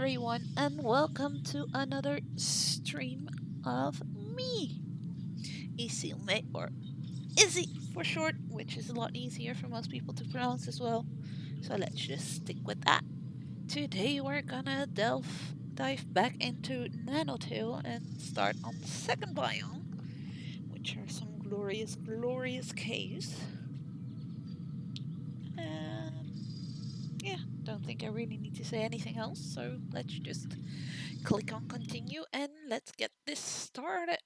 everyone, and welcome to another stream of me, Isilme, or Izzy for short, which is a lot easier for most people to pronounce as well. So let's just stick with that. Today we're gonna dive back into Nanotale and start on the second biome, which are some glorious, glorious caves. Yeah, don't think I really need to say anything else, so let's just click on continue and let's get this started.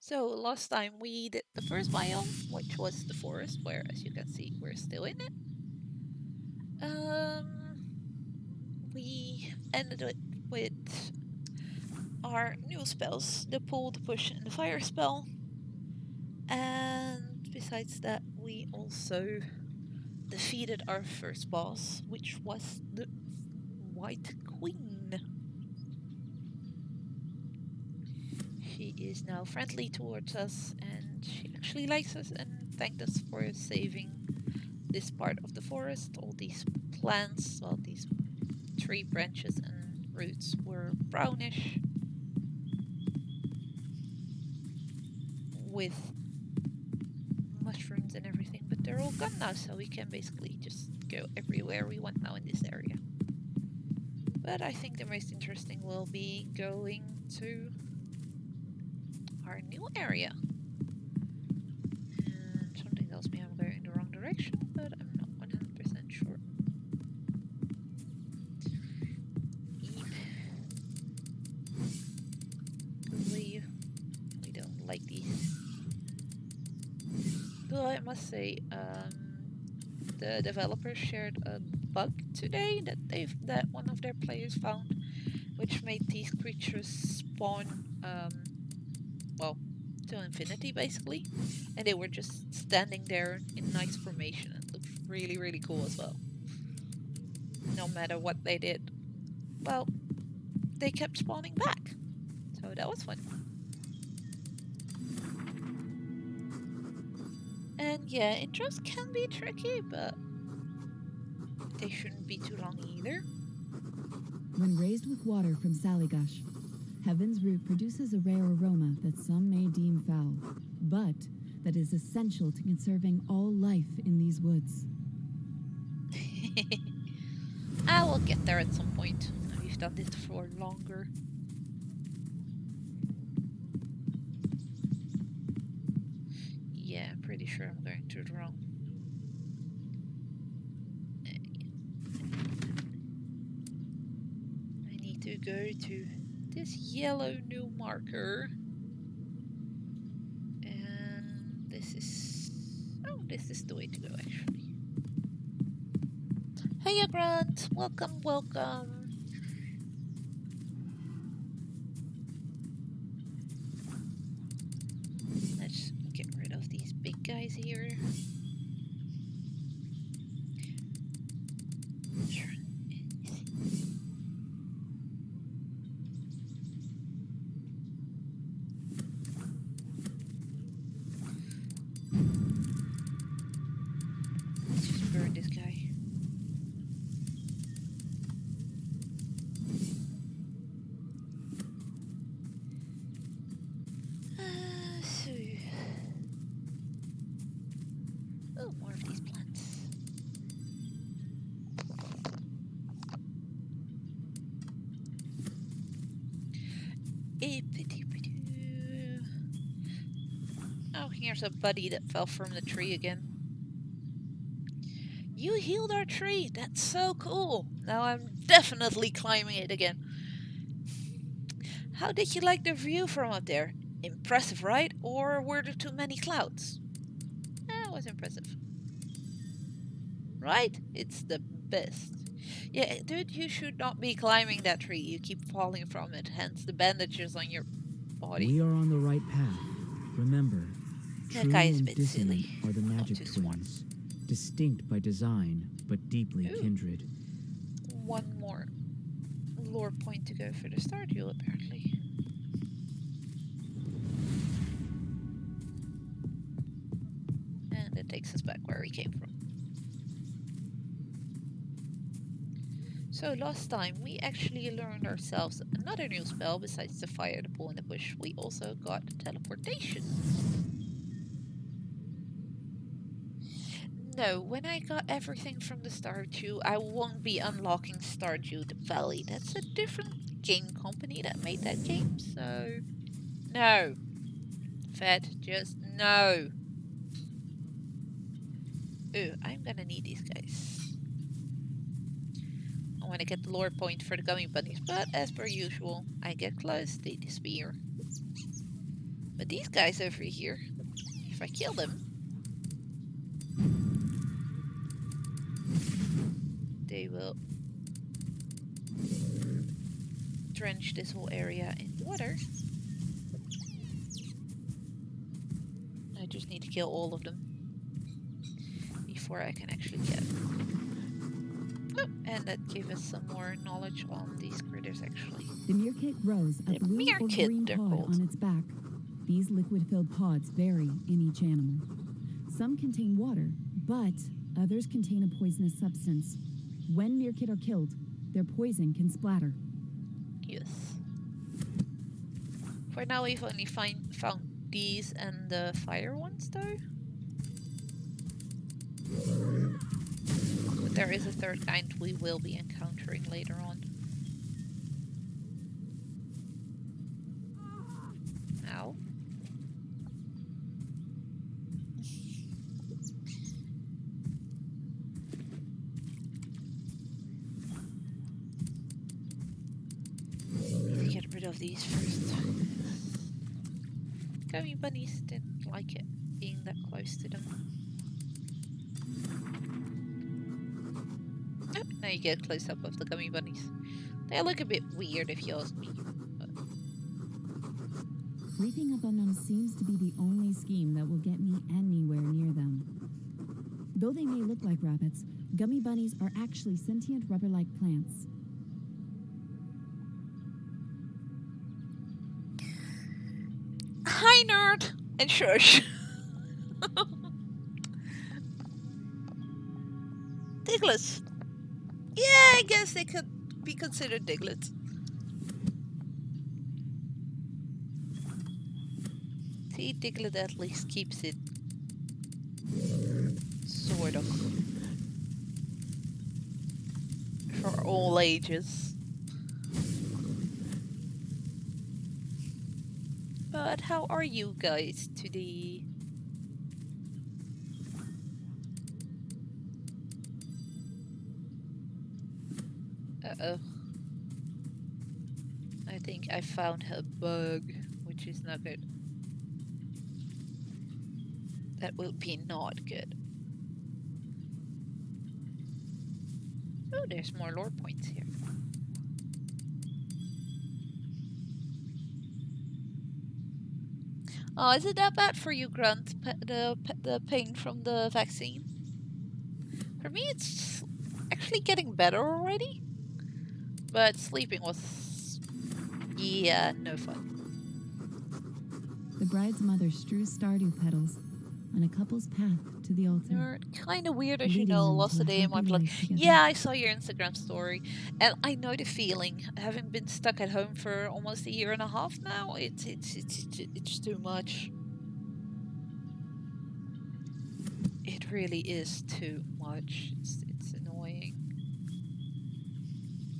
So last time we did the first biome, which was the forest, where as you can see we're still in it. We ended it with our new spells, the pull, the push, and the fire spell. And besides that, we also defeated our first boss, which was the White Queen. She is now friendly towards us and she actually likes us and thanked us for saving this part of the forest. All these plants, all these tree branches and roots were brownish with mushrooms and everything, but they're all gone now, so we can basically just go everywhere we want now in this area. But I think the most interesting will be going to our new area. And something tells me I'm going in the wrong direction, but I'm not 100% sure. Leave. We don't like these. Though I must say, the developers shared a bug today that one of their players found, which made these creatures spawn, well, to infinity basically, and they were just standing there in nice formation. It looked really, really cool as well. No matter what they did, well, they kept spawning back, so that was fun. And yeah, intros can be tricky, but they shouldn't be too long either. When raised with water from Sallygush, Heaven's root produces a rare aroma that some may deem foul, but that is essential to conserving all life in these woods. I will get there at some point. We've done this for longer. Yeah, I'm pretty sure I'm going to the wrong. I need to go to this yellow new marker. And this is... Oh, this is the way to go, actually. Hey, Grant! Welcome, welcome! Let's get rid of these big guys here. Let's just burn this guy. Oh, more of these plants. Oh, here's a buddy that fell from the tree again. You healed our tree! That's so cool! Now I'm definitely climbing it again. How did you like the view from up there? Impressive, right? Or were there too many clouds? It was impressive. Right? It's the best. Yeah, dude, you should not be climbing that tree. You keep falling from it, hence the bandages on your body. We are on the right path. Remember, That true guy is a and bit dissonant silly. are the Not magic too smart. twins, distinct by design, but deeply Ooh. kindred. One more lore point to go for the Stardew, apparently. And it takes us back where we came from. So last time we actually learned ourselves another new spell besides the fire, the pool, and the bush. We also got teleportation. No, when I got everything from the Stardew, I won't be unlocking Stardew Valley. That's a different game company that made that game, so no. Fed, just no. Ooh, I'm gonna need these guys. I want to get the lore point for the gummy bunnies, but as per usual, I get close, they disappear. But these guys over here, if I kill them, they will drench this whole area in water. I just need to kill all of them before I can actually get. Oh, and that gave us some more knowledge on these critters actually. The meerkat grows a The blue or meerkat, green they're pod called. on its back. These liquid-filled pods vary in each animal. Some contain water, but others contain a poisonous substance. When meerkat are killed, their poison can splatter. Yes. For now, we've only found these and the fire ones, though. But there is a third kind we will be encountering later on. Ow. Need to get rid of these first. Gummy bunnies didn't like it being that close to them. Oh, now you get a close up of the gummy bunnies. They look a bit weird if you ask me. But Creeping up on them seems to be the only scheme that will get me anywhere near them. Though they may look like rabbits, gummy bunnies are actually sentient rubber-like plants. hi, nerd! And shush! Diglets! Yeah, I guess they could be considered diglets. See, Diglett at least keeps it sort of for all ages. But how are you guys today? Uh-oh. I think I found a bug, which is not good. That will be not good. Oh, there's more lore points here. Oh, is it that bad for you, Grunt? The pain from the vaccine? For me, it's actually getting better already. But sleeping was, yeah, no fun. The bride's mother strews Stardew petals on a couple's path to the altar. You're kind of weird, as you Leading know. them Lost to a a day in my happy blood. life together. Yeah, I saw your Instagram story, and I know the feeling. Having been stuck at home for almost a year and a half now, it's too much. It really is too much. It's annoying.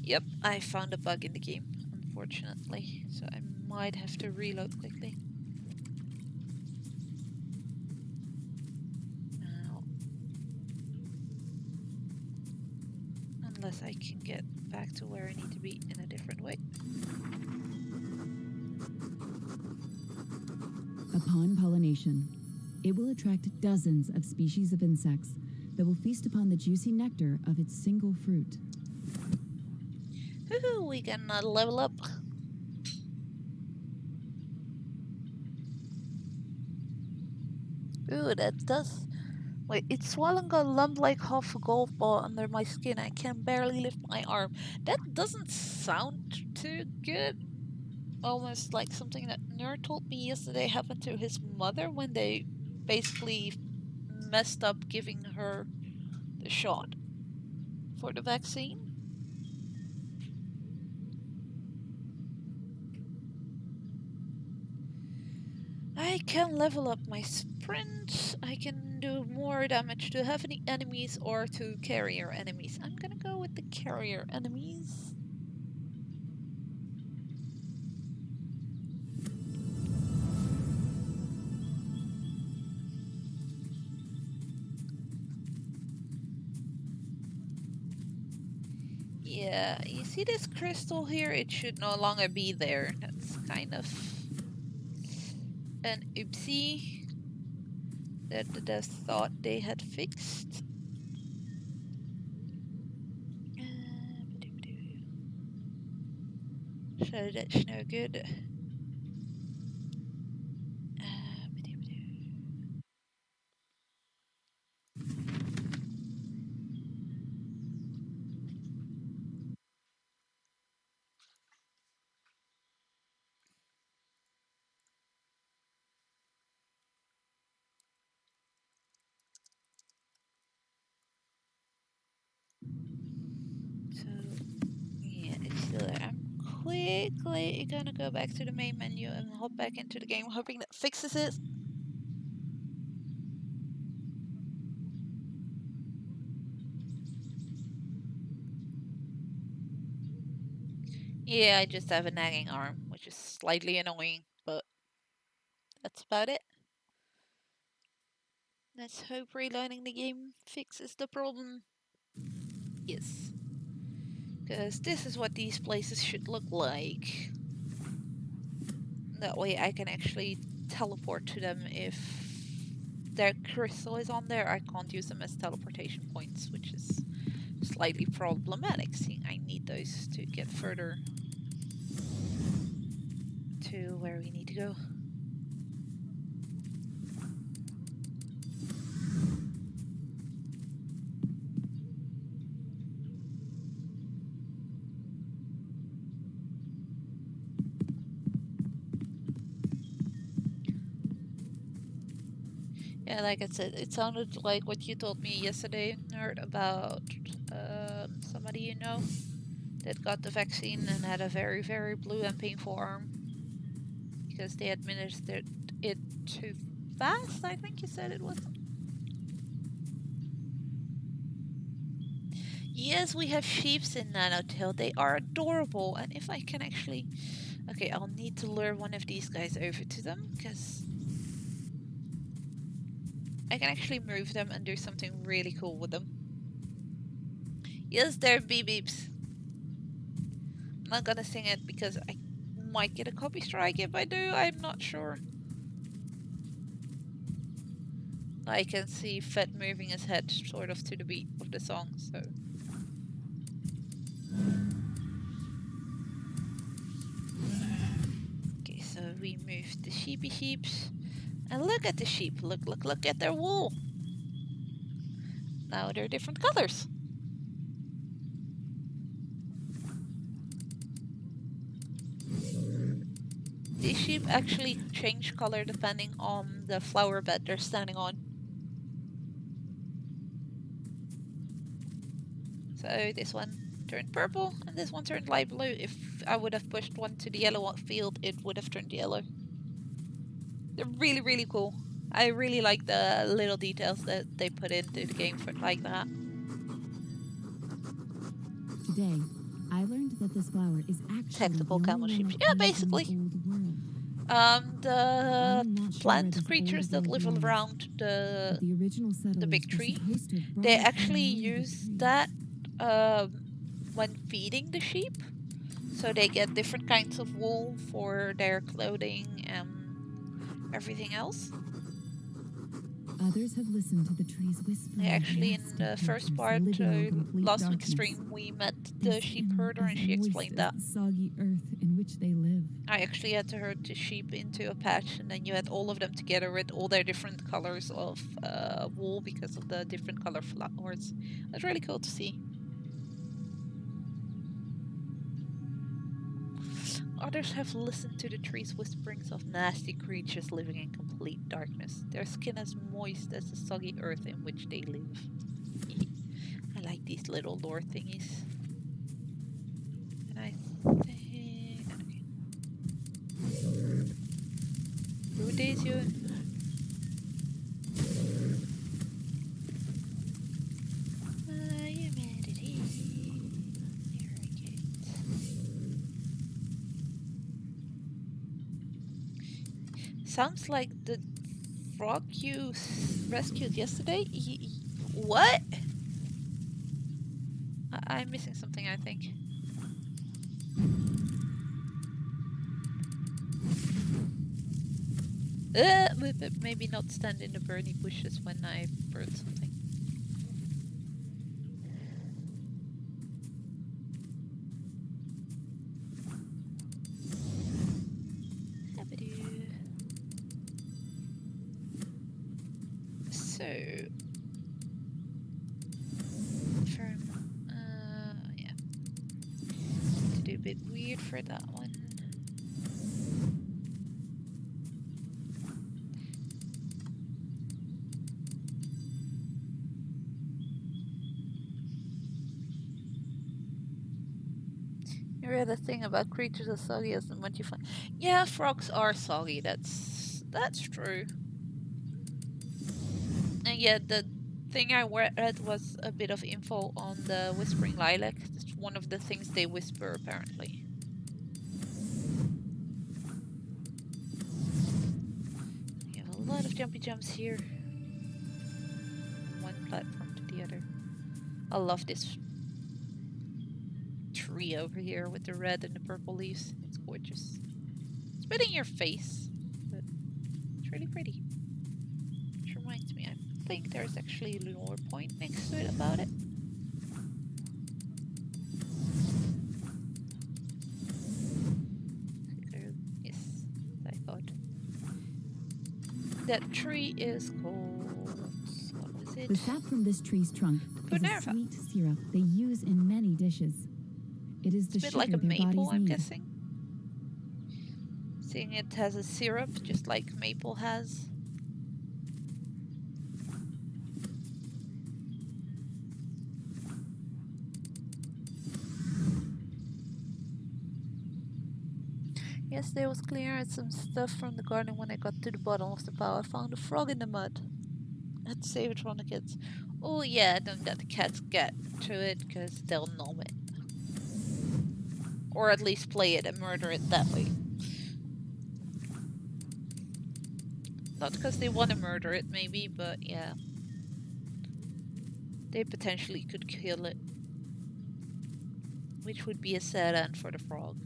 Yep, I found a bug in the game, unfortunately, so I might have to reload quickly. Now, unless I can get back to where I need to be in a different way. Upon pollination, it will attract dozens of species of insects that will feast upon the juicy nectar of its single fruit. Woohoo, we can level up. Ooh, that does. Wait, it's swallowing a lump like half a golf ball under my skin. I can barely lift my arm. That doesn't sound too good. Almost like something that Nerd told me yesterday happened to his mother when they basically messed up giving her the shot for the vaccine. I can level up my sprint. I can do more damage to heavy enemies or to carrier enemies. I'm gonna go with the carrier enemies. Yeah, you see this crystal here? It should no longer be there. That's kind of an oopsie that the devs thought they had fixed. So that's no good. So yeah, it's still there. I'm quickly gonna go back to the main menu and hop back into the game, hoping that fixes it. Yeah, I just have a nagging arm, which is slightly annoying, but that's about it. Let's hope relearning the game fixes the problem. Yes. Because this is what these places should look like. That way I can actually teleport to them if their crystal is on there. I can't use them as teleportation points, which is slightly problematic, seeing I need those to get further to where we need to go. Yeah, like I said, it sounded like what you told me yesterday, Nerd, about somebody you know that got the vaccine and had a very, very blue and painful arm because they administered it too fast, I think you said it was. Yes, we have sheeps in Nanotale. They are adorable, and if I can actually... Okay, I'll need to lure one of these guys over to them, because I can actually move them and do something really cool with them. Yes, they're beeps. I'm not gonna sing it because I might get a copy strike if I do, I'm not sure. I can see Fed moving his head sort of to the beat of the song, so... Okay, so we moved the sheeps. And look at the sheep. Look at their wool. Now they're different colors. These sheep actually change color depending on the flower bed they're standing on. So this one turned purple and this one turned light blue. If I would have pushed one to the yellow field, it would have turned yellow. They're really, really cool. I really like the little details that they put into the game for like that. Today, I learned that this flower is actually Tactical the camel only sheep. one that Yeah, grows in the basically. old world. The I'm not sure where plant this creatures old that world live lies, around but the original the settlers big were tree, supposed to have brought they us there actually in one of the use trees. that when feeding the sheep. So they get different kinds of wool for their clothing and everything else. Others have listened to the trees whispering. Actually, in the first part, living in complete last week's darkness. stream, we met Their the sheep skin herder and is she moist explained as that. the soggy earth in which they live. I actually had to herd the sheep into a patch, and then you had all of them together with all their different colors of wool because of the different color flowers. It was really cool to see. Others have listened to the trees' whisperings of nasty creatures living in complete darkness, their skin as moist as the soggy earth in which they live. I like these little lore thingies. And I think... Okay. Do this. miss you. Humidity. Irrigate. Sounds like the frog you rescued yesterday. What? I'm missing something, I think. But maybe not stand in the burning bushes when I burn something. So, firm. Yeah. To do a bit weird for that one. You read the thing about creatures as soggy as the what you find. Yeah, frogs are soggy. That's true. And yeah, the thing I read was a bit of info on the whispering lilac. That's one of the things they whisper, apparently. You have a lot of jumpy jumps here. From one platform to the other. I love this tree over here with the red and the purple leaves. It's gorgeous. It's a bit in your face, but it's really pretty. Which reminds me, I think there's actually a lore point next to it about it. Yes, I thought. That tree is called... what was it? The sap from this tree's trunk is a Minerva. sweet syrup they use in many dishes. It is It's the a bit sugar like a their maple, bodies I'm need. guessing. Seeing it has a syrup, just like maple has. Yesterday was clearing out some stuff from the garden. When I got to the bottom of the pile, I found a frog in the mud. I had to save it from the kids. Oh yeah, don't let the cats get to it, because they'll nom it. Or at least play it and murder it that way. Not because they want to murder it, maybe, but yeah. They potentially could kill it. Which would be a sad end for the frog.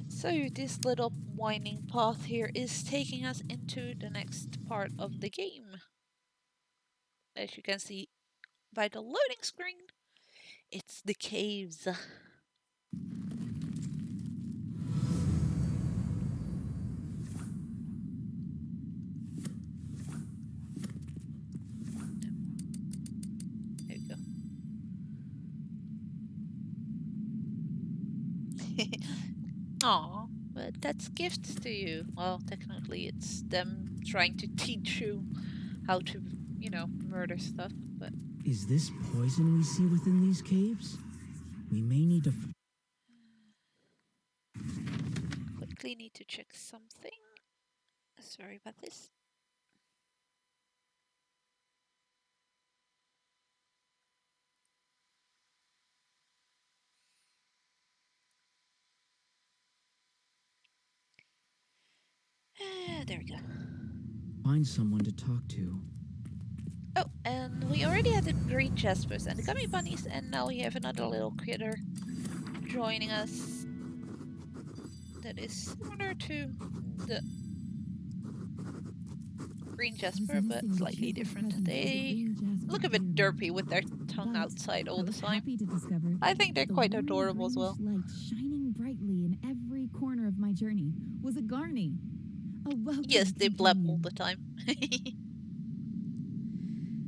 So this little winding path here is taking us into the next part of the game. As you can see by the loading screen, it's the caves. There you go. Aw, but that's gifts to you. Well, technically it's them trying to teach you how to, murder stuff, but... Is this poison we see within these caves? We may need to... Quickly need to check something. Sorry about this. There we go. Find someone to talk to. Oh, and we already had the green jaspers and the gummy bunnies, and now we have another little critter joining us that is similar to the green jasper, but slightly different. They look a bit derpy with their tongue outside all the time. Happy to discover I think they're the quite one adorable as well. greenish light shining brightly in every corner of my journey was a Garney. A welcome Yes, they blab all companion. the time.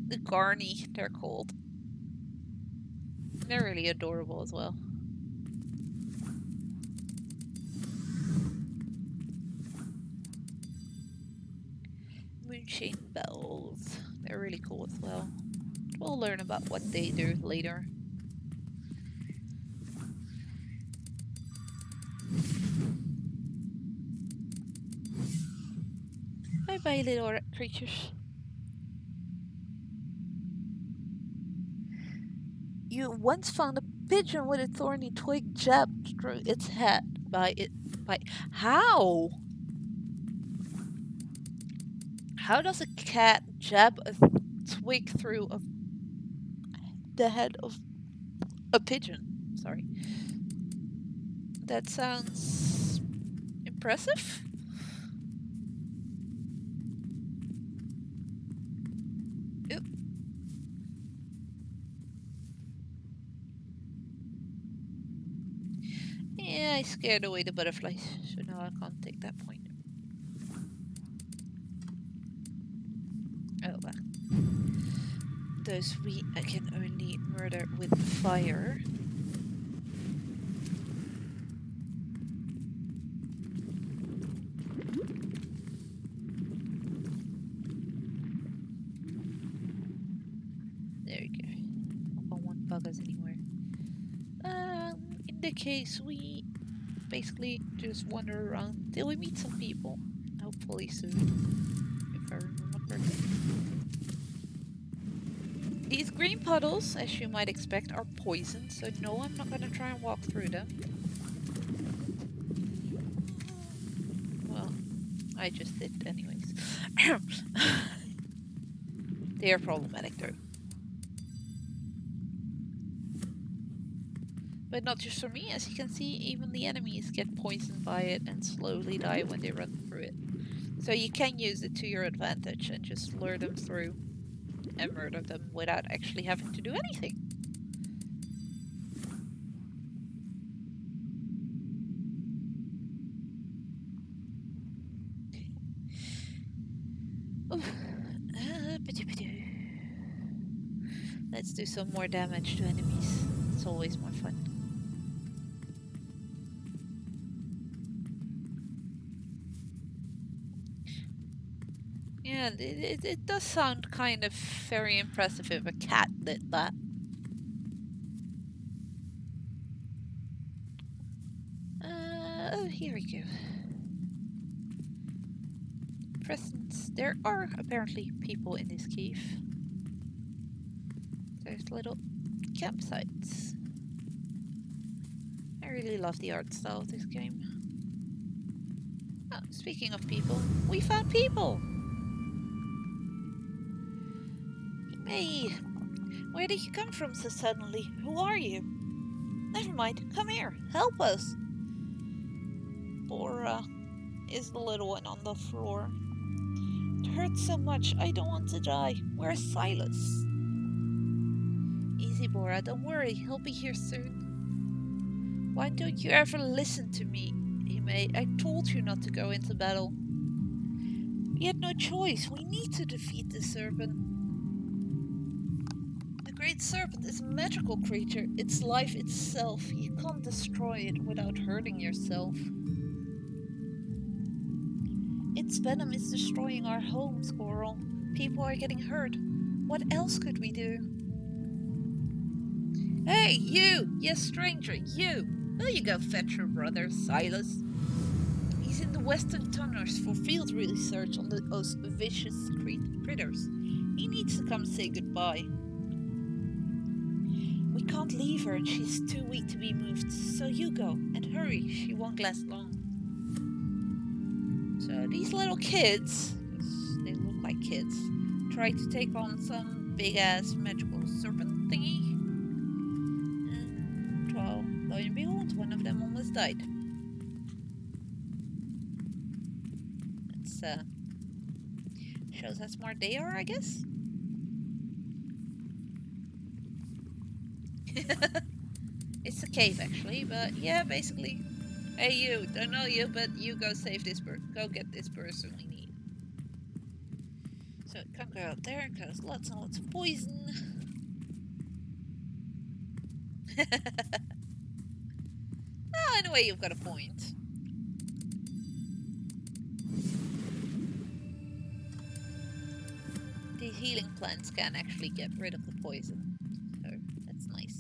The Garney, they're called. They're really adorable as well. Moonshine bells. They're really cool as well. We'll learn about what they do later. Bye bye, little creatures. You once found a pigeon with a thorny twig jabbed through its head by how? How does a cat jab a twig through the head of a pigeon? Sorry. That sounds impressive. Oop. Yeah, I scared away the butterflies, so now I can't take that point. Oh well. Those I can only murder with fire. There we go. I don't want buggers anywhere. In the case, we basically just wander around till we meet some people. Hopefully soon, if I remember correctly. These green puddles, as you might expect, are poison, so no, I'm not gonna try and walk through them. Well, I just did anyways. They are problematic though. But not just for me, as you can see, even the enemies get poisoned by it and slowly die when they run through it. So you can use it to your advantage and just lure them through and murder them without actually having to do anything. Let's do some more damage to enemies. It's always more fun. Yeah, it does sound kind of very impressive if a cat did that. Oh, here we go. Presents. There are apparently people in this cave. There's little campsites. I really love the art style of this game. Oh, speaking of people, we found people! Hey, where did you come from so suddenly? Who are you? Never mind, come here, help us! Bora is the little one on the floor. It hurts so much, I don't want to die. Where's Silas? Easy, Bora, don't worry, he'll be here soon. Why don't you ever listen to me, Hime? I told you not to go into battle. We had no choice, we need to defeat the serpent. The great serpent is a magical creature, it's life itself. You can't destroy it without hurting yourself. Its venom is destroying our home, Squirrel. People are getting hurt. What else could we do? Hey, you! Yes, stranger, you! Will you go fetch your brother, Silas? He's in the western tunnels for field research on those vicious critters. He needs to come say goodbye. We can't leave her and she's too weak to be moved, so you go, and hurry, she won't last long. So these little kids, they look like kids, try to take on some big-ass magical serpent thingy. And, well, lo and behold, one of them almost died. It's, shows how smart they are, I guess? It's a cave, actually, but yeah, basically. Hey, you, don't know you, but you go save this go get this person we need. So it can't go out there, because lots and lots of poison. Oh, anyway, you've got a point. These healing plants can actually get rid of the poison, so that's nice.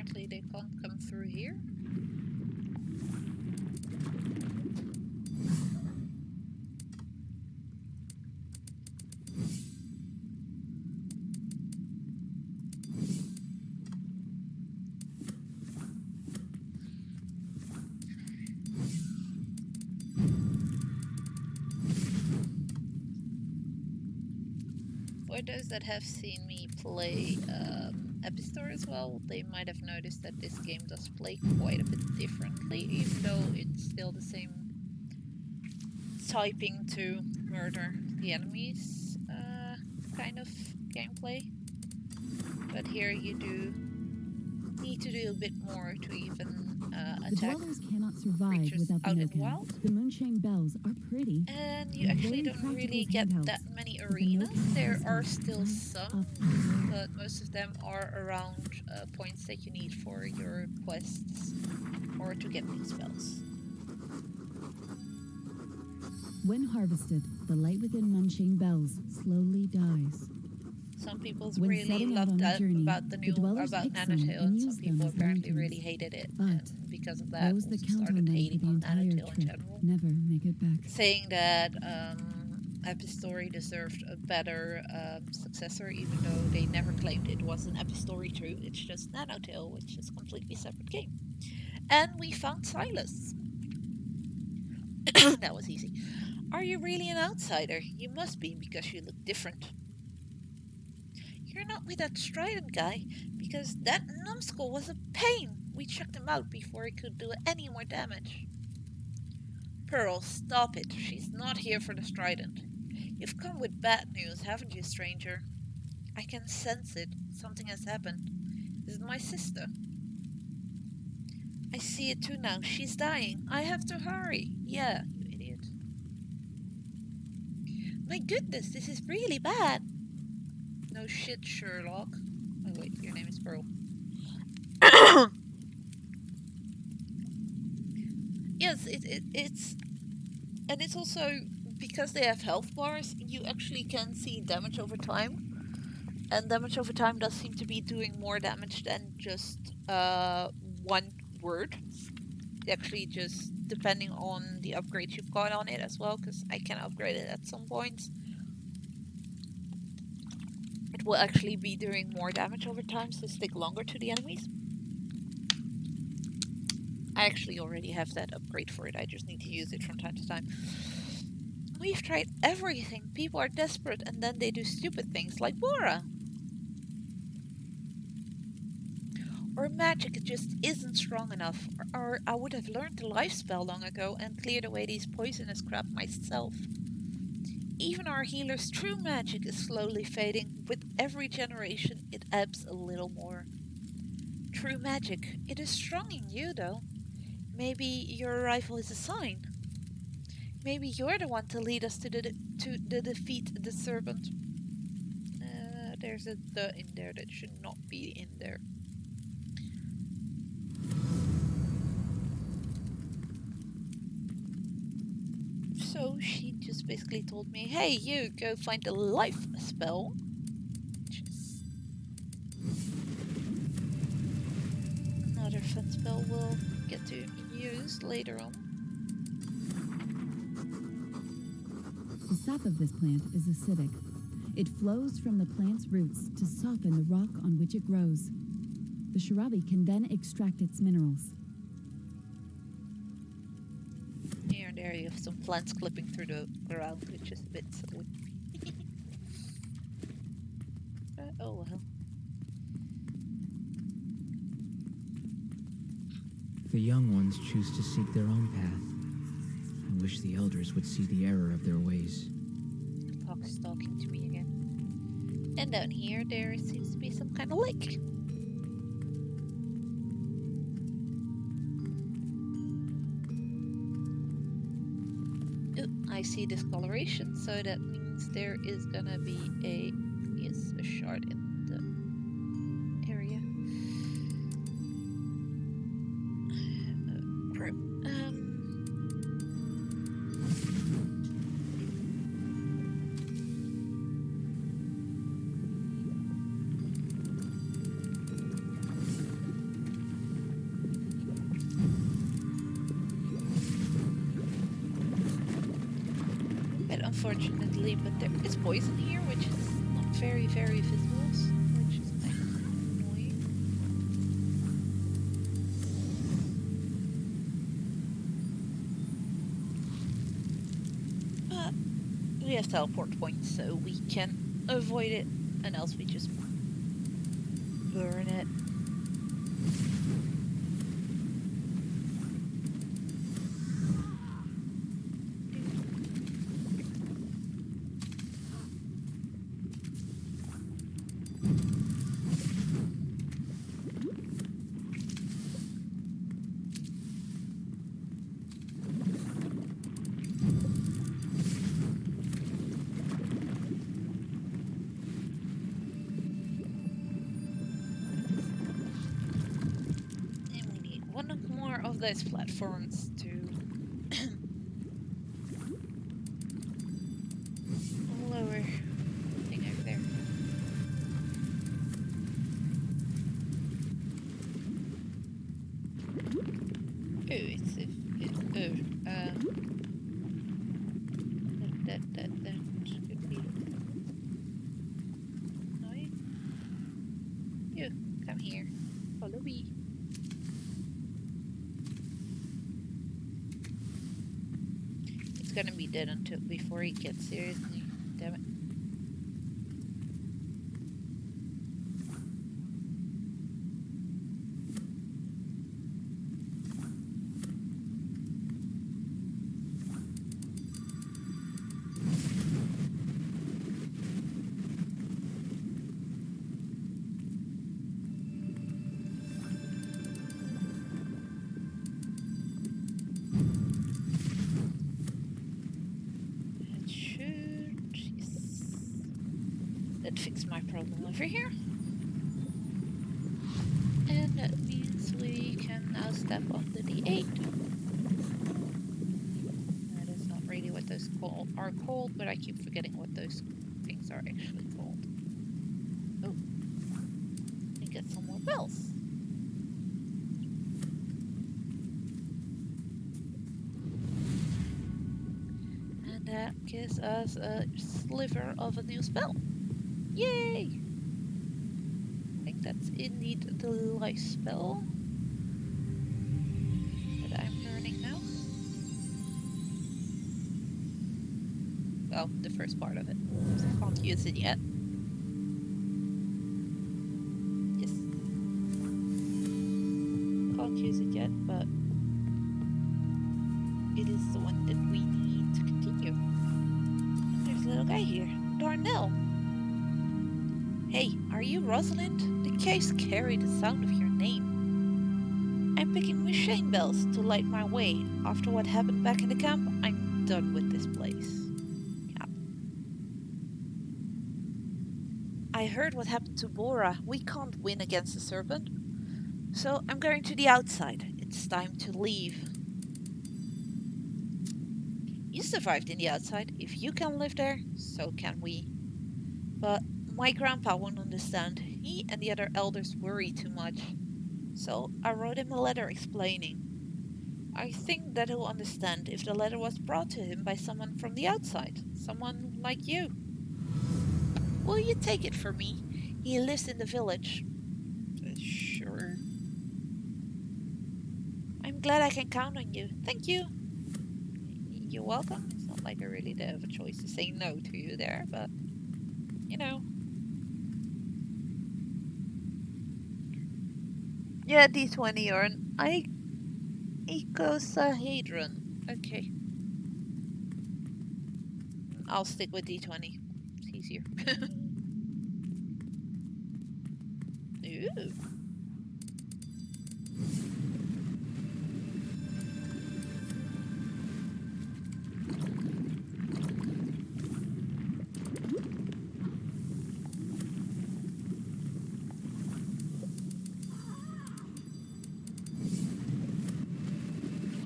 apparently they can't come through here. For those that have seen me play Epistore as well, they might have noticed that this game does play quite a bit differently, even though it's still the same typing to murder the enemies kind of gameplay. But here you do need to do a bit more to even The attack dwellers cannot survive creatures without the out in the no-can. wild. The moonshine bells are pretty. And you and actually very don't really practical get handhelds, that many but the arenas. no-can There are system still is some, a but most of them are around points that you need for your quests or to get new spells. When harvested, the light within Munchane Bells slowly dies. Some people When really setting out loved on a that journey, about the the new dwellers about pick some Nanotale, and and some use them people as apparently lanterns. really hated it, But and because of that, those also that count on started them for hating the on entire Nanotale in trip general, never make it back. saying that Epistory deserved a better successor, even though they never claimed it was an Epistory 2. It's just Nanotale, which is a completely separate game. And we found Silas. That was easy. Are you really an outsider? You must be, because you look different. You're not with that Strident guy, because that numbskull was a pain. We chucked him out before he could do any more damage. Pearl, stop it. She's not here for the Strident. You've come with bad news, haven't you, stranger? I can sense it. Something has happened. Is it my sister? I see it too now. She's dying. I have to hurry. Yeah, you idiot. My goodness, this is really bad. No shit, Sherlock. Oh wait, your name is Pearl. Yes, it's... And it's also, because they have health bars, you actually can see damage over time. And damage over time does seem to be doing more damage than just one word. Actually, just depending on the upgrades you've got on it as well, because I can upgrade it at some points. It will actually be doing more damage over time, so stick longer to the enemies. I actually already have that upgrade for it, I just need to use it from time to time. We've tried everything. People are desperate and then they do stupid things like Bora. Or magic just isn't strong enough, or I would have learned the life spell long ago and cleared away these poisonous crap myself. Even our healer's true magic is slowly fading. With every generation, it ebbs a little more. True magic, it is strong in you, though. Maybe your arrival is a sign. Maybe you're the one to lead us to the defeat the serpent. There's a "the" in there that should not be in there. So she just basically told me, hey, you go find the life spell. Which is another fun spell we'll get to use later on. The sap of this plant is acidic. It flows from the plant's roots to soften the rock on which it grows. The shirabi can then extract its minerals. Here and there you have some plants clipping through the ground, which is a bit silly. Oh well. The young ones choose to seek their own path. I wish the elders would see the error of their ways. The fox is talking to me again. And down here there seems to be some kind of lake. I see discoloration, so that means there is gonna be a shard in the area. Crap. unfortunately, but there is poison here, which is not very, very visible, which is kind of annoying. But we have teleport points, so we can avoid it, and else we just burn it. And we need one more of those platforms to lower thing over there. Oh, it's a, that could be annoying. You come here, follow me. It's gonna be dead until before he gets seriously. Damn it. That should, yes. That fixed my problem over here. And that means we can now step on the D8. That is not really what those are called, but I keep forgetting what those things are actually called. Oh, we get some more bells. And that gives us a sliver of a new spell. Yay! I think that's indeed the life spell that I'm learning now. Well, the first part of it. So I can't use it yet. Yes. Can't use it yet, but it is the one that we need to continue. And there's a little guy here. Darnell. Hey, are you Rosalind? The caves carry the sound of your name. I'm picking machine bells to light my way. After what happened back in the camp, I'm done with this place. Yep. I heard what happened to Bora. We can't win against the serpent. So I'm going to the outside. It's time to leave. You survived in the outside. If you can live there, so can we. But my grandpa won't understand. He and the other elders worry too much. So I wrote him a letter explaining. I think that he'll understand if the letter was brought to him by someone from the outside. Someone like you. Will you take it for me? He lives in the village. Sure. I'm glad I can count on you. Thank you. You're welcome. It's not like I really did have a choice to say no to you there, but you know. Yeah, D20 or an icosahedron. Okay. I'll stick with D20. It's easier. Ooh.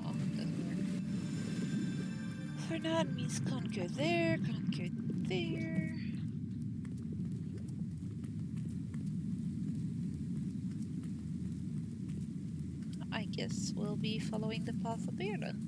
Oh, doesn't work. For now, it means can't go there, can't go there. I guess we'll be following the path up here then.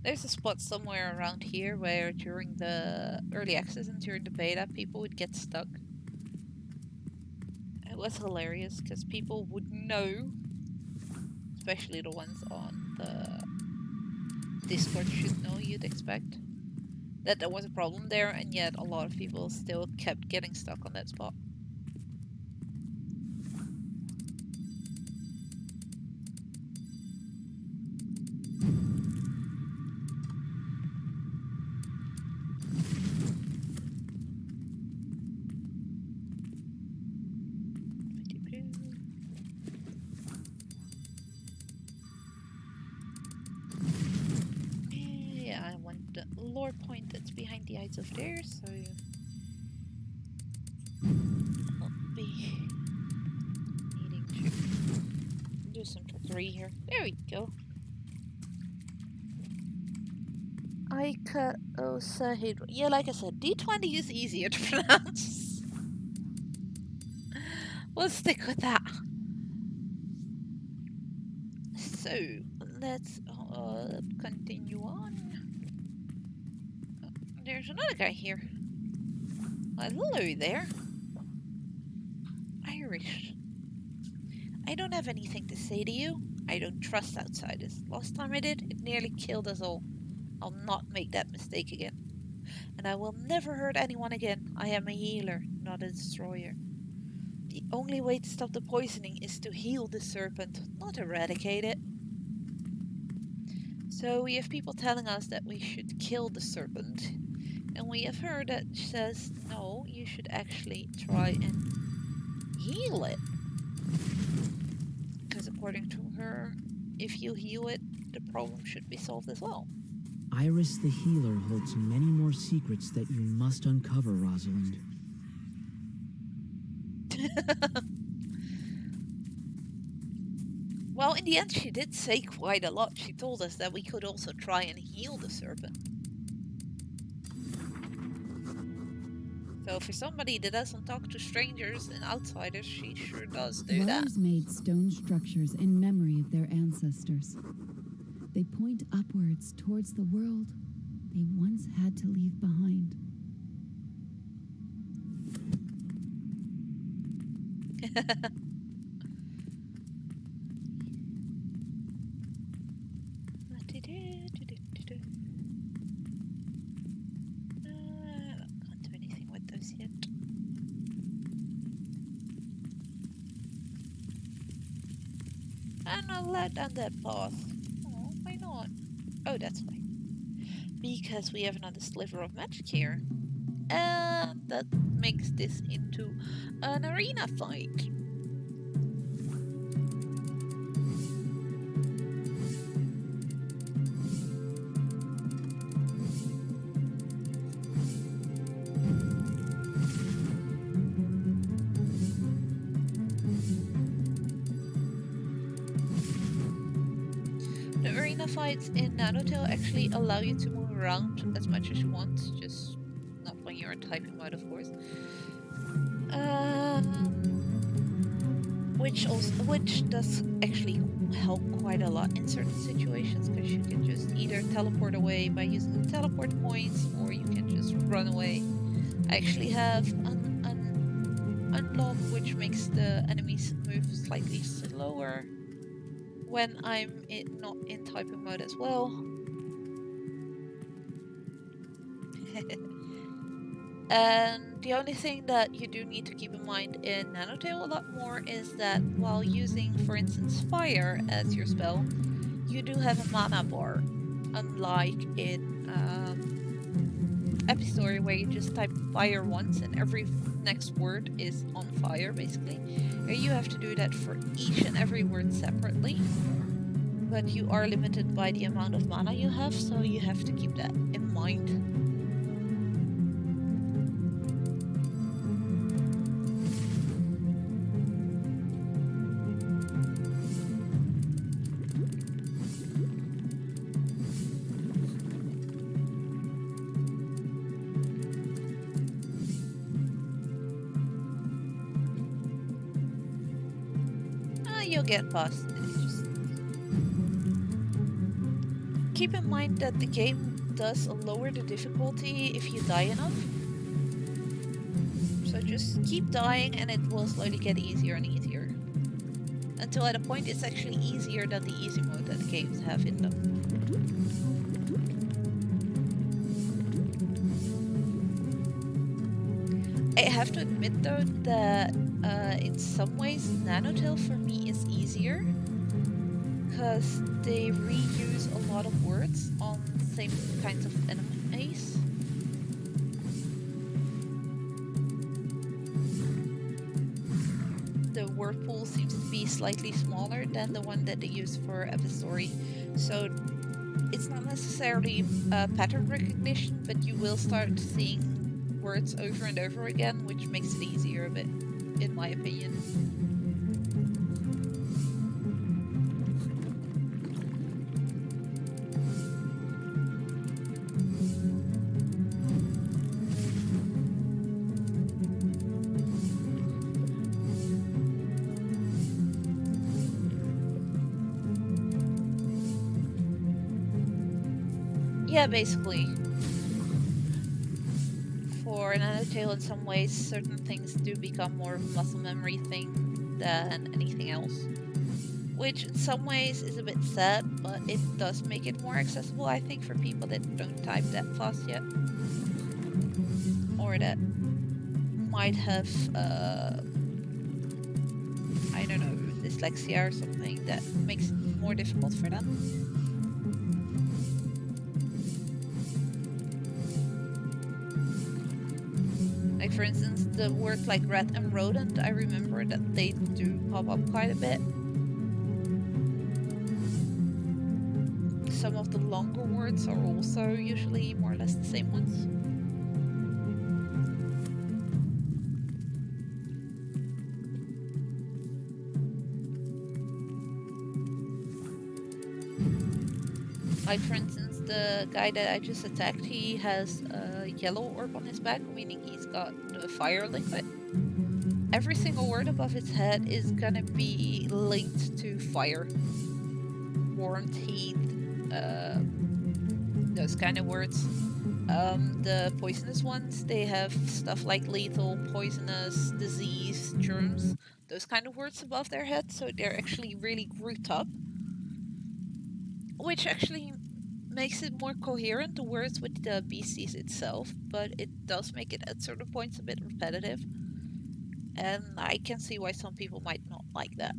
There's a spot somewhere around here where during the early access and during the beta, people would get stuck. It was hilarious because people would know, especially the ones on the Discord should know, you'd expect, that there was a problem there, and yet a lot of people still kept getting stuck on that spot. Yeah, I want the lore point that's behind the eyes of there, so I'll be needing to do some trickery here. There we go. Icosahedron. Yeah, like I said, D20 is easier to pronounce. We'll stick with that. So, let's continue on. Oh, there's another guy here. Well, hello there. Irish. I don't have anything to say to you. I don't trust outsiders. Last time I did, it nearly killed us all. I'll not make that mistake again. And I will never hurt anyone again. I am a healer, not a destroyer. The only way to stop the poisoning is to heal the serpent, not eradicate it. So we have people telling us that we should kill the serpent, and we have heard that says, no, you should actually try and heal it. Because according to her, if you heal it, the problem should be solved as well. Iris the healer holds many more secrets that you must uncover, Rosalind. Well, in the end, she did say quite a lot. She told us that we could also try and heal the serpent. So for somebody that doesn't talk to strangers and outsiders, she sure does do that. Dwellers made stone structures in memory of their ancestors. They point upwards towards the world they once had to leave behind. Can't do anything with those yet. And I'll let down that path. Oh, why not? Oh, that's why. Because we have another sliver of magic here. And that makes this into an arena fight. The arena fights in Nanotale actually allow you to move around as much as you want, just not when you're in typing mode, of course. Which does actually help quite a lot in certain situations, because you can just either teleport away by using the teleport points, or you can just run away. I actually have an unlock which makes the enemies move slightly slower when I'm not in typing mode as well. And the only thing that you do need to keep in mind in Nanotale a lot more is that while using, for instance, fire as your spell, you do have a mana bar, unlike in Epistory, where you just type fire once and every next word is on fire, basically. Here you have to do that for each and every word separately, but you are limited by the amount of mana you have, so you have to keep that in mind. You'll get past it. Just keep in mind that the game does lower the difficulty if you die enough. So just keep dying and it will slowly get easier and easier. Until at a point it's actually easier than the easy mode that the games have in them. I have to admit though that in some ways Nanotale for me is easier because they reuse a lot of words on same kinds of enemies. The word pool seems to be slightly smaller than the one that they use for Epistory, so it's not necessarily pattern recognition, but you will start seeing words over and over again, which makes it easier a bit, in my opinion. Yeah, basically. For Nanotale, in some ways, certain things do become more of a muscle memory thing than anything else. Which, in some ways, is a bit sad, but it does make it more accessible, I think, for people that don't type that fast yet. Or that might have, I don't know, dyslexia or something that makes it more difficult for them. Like, for instance, the words like rat and rodent, I remember that they do pop up quite a bit. Some of the longer words are also usually more or less the same ones. Like, for instance, the guy that I just attacked, he has a yellow orb on his back, meaning he's got the fire liquid. Every single word above his head is gonna be linked to fire. Warmth, heat, those kind of words. The poisonous ones, they have stuff like lethal, poisonous, disease, germs, those kind of words above their head, so they're actually really grouped up. Which actually makes it more coherent, the words with the beasties itself, but it does make it at certain points a bit repetitive. And I can see why some people might not like that.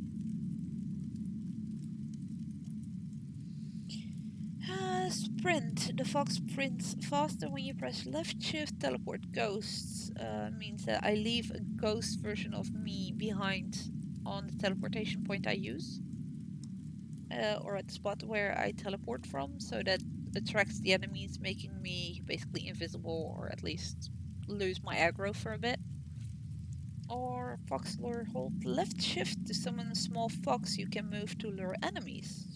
Sprint. The fox sprints faster when you press left shift. Teleport ghosts means that I leave a ghost version of me behind on the teleportation point I use. Or at the spot where I teleport from, so that attracts the enemies, making me basically invisible, or at least lose my aggro for a bit. Or fox lure, hold left shift to summon a small fox you can move to lure enemies.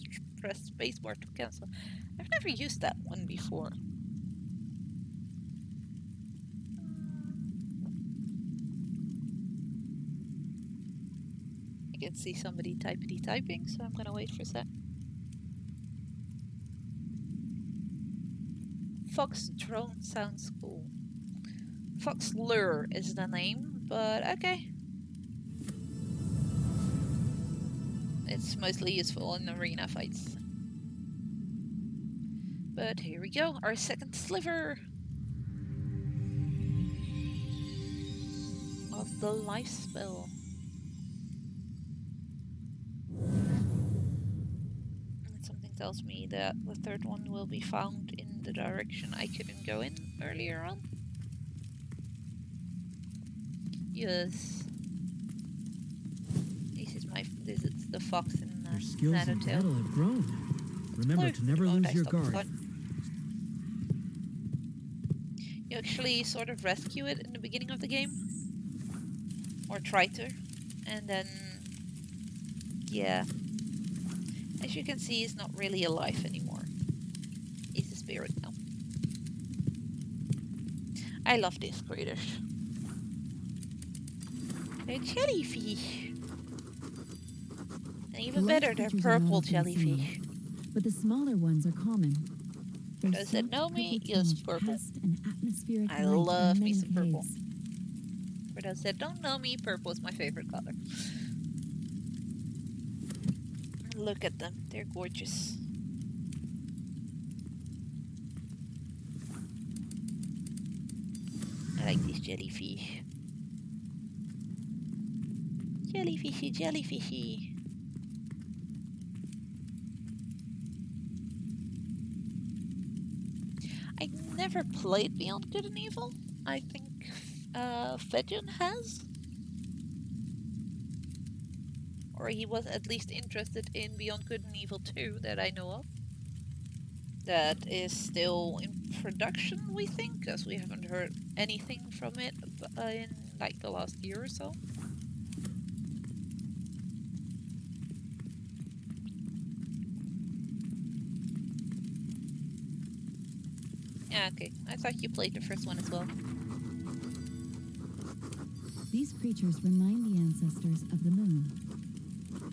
Press spacebar to cancel. I've never used that one before. I can see somebody typing, so I'm gonna wait for a sec. Fox drone sounds cool. Fox lure is the name, but okay. It's mostly useful in arena fights. But here we go, our second sliver of the life spell. And something tells me that the third one will be found in the direction I couldn't go in earlier on. Yes. This is the fox in Your skills in Nanotale. battle have grown. Remember to never lose your guard. You actually sort of rescue it in the beginning of the game. Or try to. And then, yeah. As you can see, he's not really alive anymore. He's a spirit now. I love these critters. They're jellyfish. And even better, they're purple jellyfish. but the smaller ones are common. For Their those that soft know me, purple yes, tinge purple. casts an atmospheric I light love in me many some purple. caves. For those that don't know me, purple is my favorite color. Look at them, they're gorgeous. I like these jellyfish. Jellyfishy, jellyfishy. I never played Beyond Good and Evil. I think Fedjan has. Or he was at least interested in Beyond Good and Evil 2 that I know of. That is still in production, we think, because we haven't heard anything from it in like the last year or so. Yeah, okay. I thought you played the first one as well. These creatures remind the ancestors of the moon.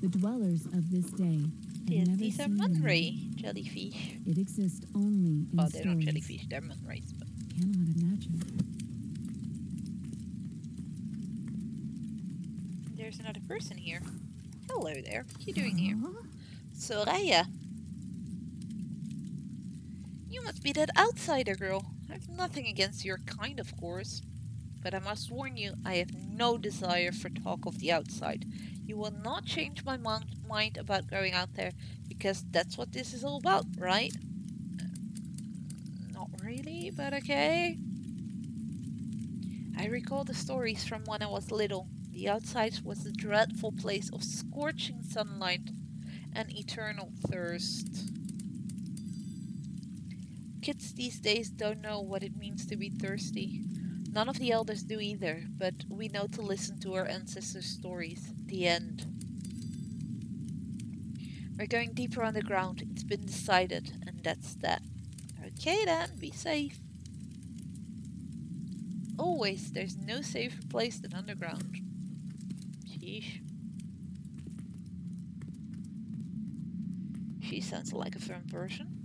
The dwellers of this day have Yes, never these are seen the moon. Munray jellyfish. It exists only in Oh, they're not stories. jellyfish, they're Munrays. But Cannot imagine. there's another person here. Hello there. What are you doing here? Soraya. You must be that outsider girl. I have nothing against your kind, of course. But I must warn you, I have no desire for talk of the outside. You will not change my mind about going out there, because that's what this is all about, right? Not really, but okay. I recall the stories from when I was little. The outside was a dreadful place of scorching sunlight and eternal thirst. Kids these days don't know what it means to be thirsty. None of the elders do either, but we know to listen to our ancestors' stories. The end. We're going deeper underground. It's been decided, and that's that. Okay then, be safe. Always, there's no safer place than underground. Sheesh. She sounds like a firm person.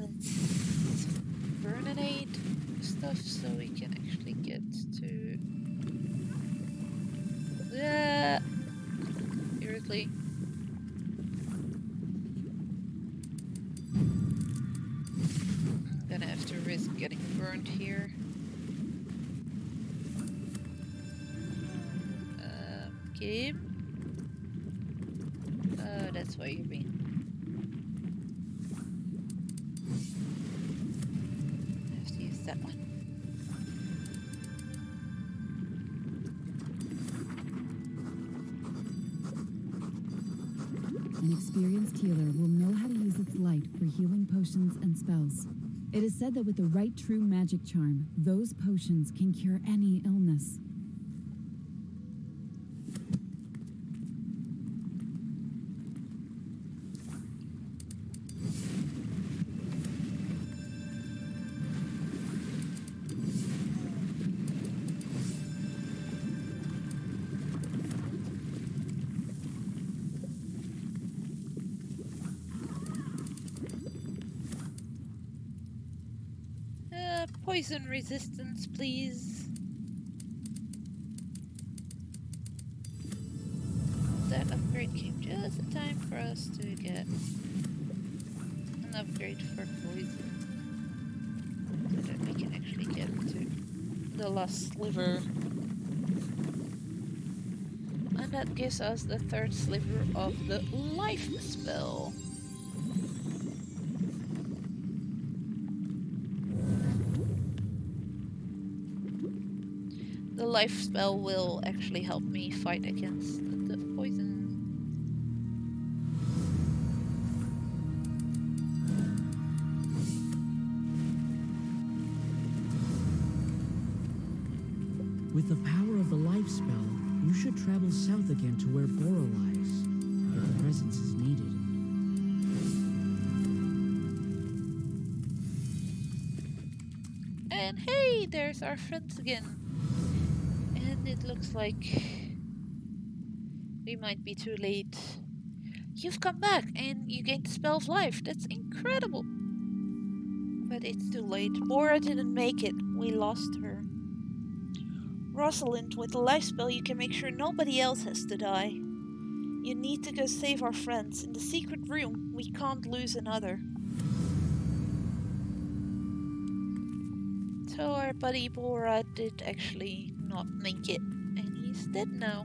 Let's burninate stuff so we can actually get to... Seriously. I'm gonna have to risk getting burned here. Game? Oh, that's why you're being... I have to use that one. An experienced healer will know how to use its light for healing potions and spells. It is said that with the right true magic charm, those potions can cure any illness. Poison resistance, please. That upgrade came just in time for us to get an upgrade for poison. So that we can actually get to the last sliver. And that gives us the third sliver of the life spell. The life spell will actually help me fight against the poison. With the power of the life spell, you should travel south again to where Bora lies, if the presence is needed. And hey! Hey, there's our friends again. And it looks like we might be too late. You've come back and you gained the spell of life. That's incredible. But it's too late. Bora didn't make it. We lost her. Rosalind, with the life spell, you can make sure nobody else has to die. You need to go save our friends. In the secret room, we can't lose another. So our buddy Bora did actually not make it. And he's dead now.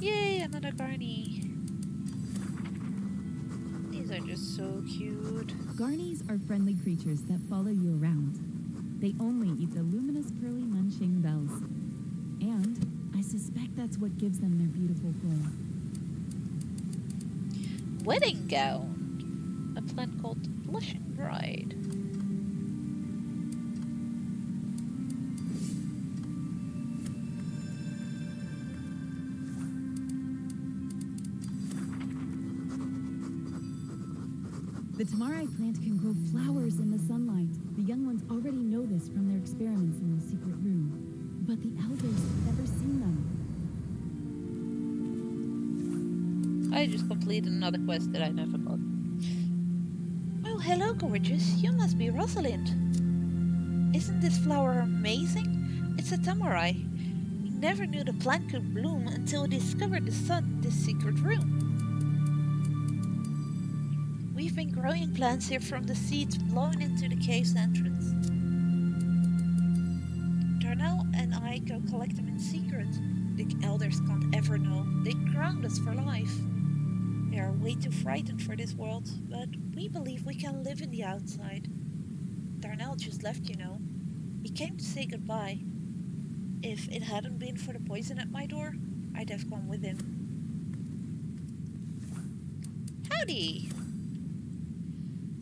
Yay, another Garni. These are just so cute. Garnies are friendly creatures that follow you around. They only eat the luminous pearly munching bells. And I suspect that's what gives them their beautiful glow. Wedding gown. A plant called Blushing Bride. The tamari plant can grow flowers in the sunlight. The young ones already know this from their experiments in the secret room. But the elders have never seen them. I just completed another quest that I never got. Oh, hello, gorgeous. You must be Rosalind. Isn't this flower amazing? It's a tamari. We never knew the plant could bloom until we discovered the sun in this secret room. We've been growing plants here from the seeds blown into the cave's entrance. Darnell and I go collect them in secret. The elders can't ever know. They ground us for life. We are way too frightened for this world, but we believe we can live in the outside. Darnell just left, you know. He came to say goodbye. If it hadn't been for the poison at my door, I'd have gone with him. Howdy!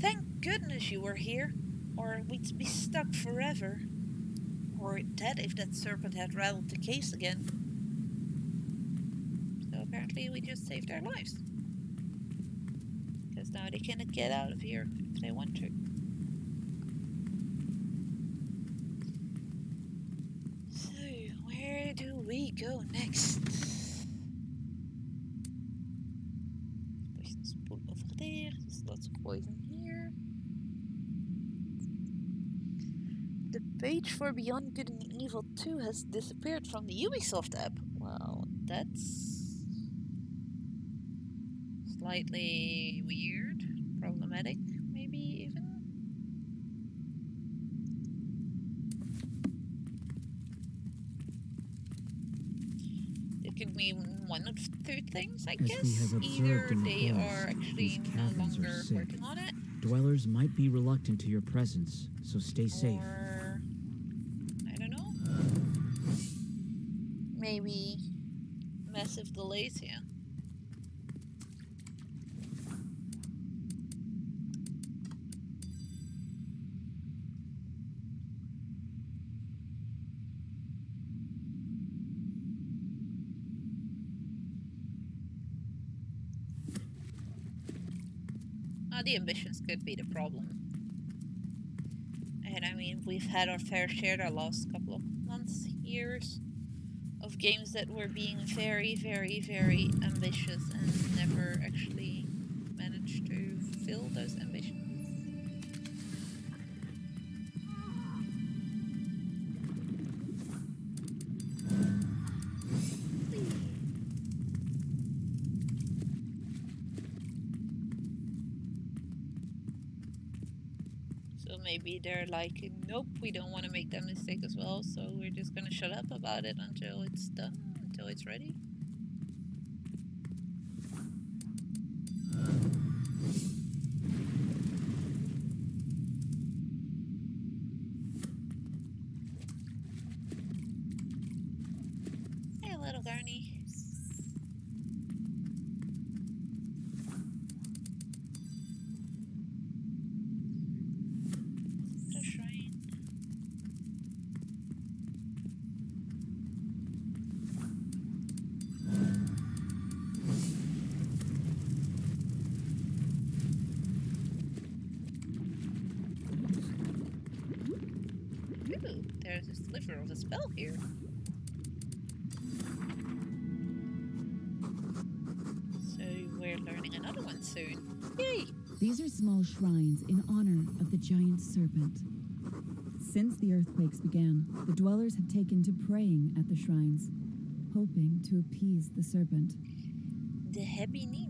Thank goodness you were here, or we'd be stuck forever. Or dead if that serpent had rattled the case again. So apparently we just saved their lives. Because now they cannot get out of here if they want to. So, where do we go next? Poison spoon over there. There's lots of poison here. The page for Beyond Good and Evil 2 has disappeared from the Ubisoft app. Well, that's slightly weird, problematic, maybe even. It could mean one of two things, I guess. As we have Either observed in the they forest, are actually these no caverns are longer sick. working on it, Dwellers might be reluctant to your presence, so stay safe. or I don't know. Maybe massive delays here. The ambitions could be the problem. And I mean, we've had our fair share the last couple of months, years, of games that were being very, very, very ambitious and never actually managed to fulfill those ambitions. So maybe they're like, nope, we don't want to make that mistake as well, so we're just gonna shut up about it until it's done, until it's ready. Hey, little Garni. The shrine. sliver of a spell here. So we're learning another one soon. Yay! These are small shrines in honor of the giant serpent. Since the earthquakes began, the dwellers have taken to praying at the shrines, hoping to appease the serpent. The heavy neem.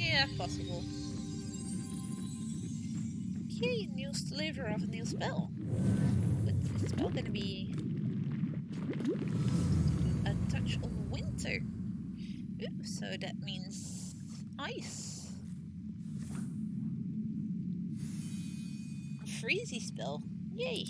Yeah, possible. Okay, new sliver of a new spell. What's this spell gonna be? A touch of winter. Ooh, so that means ice. A freezy spell. Yay!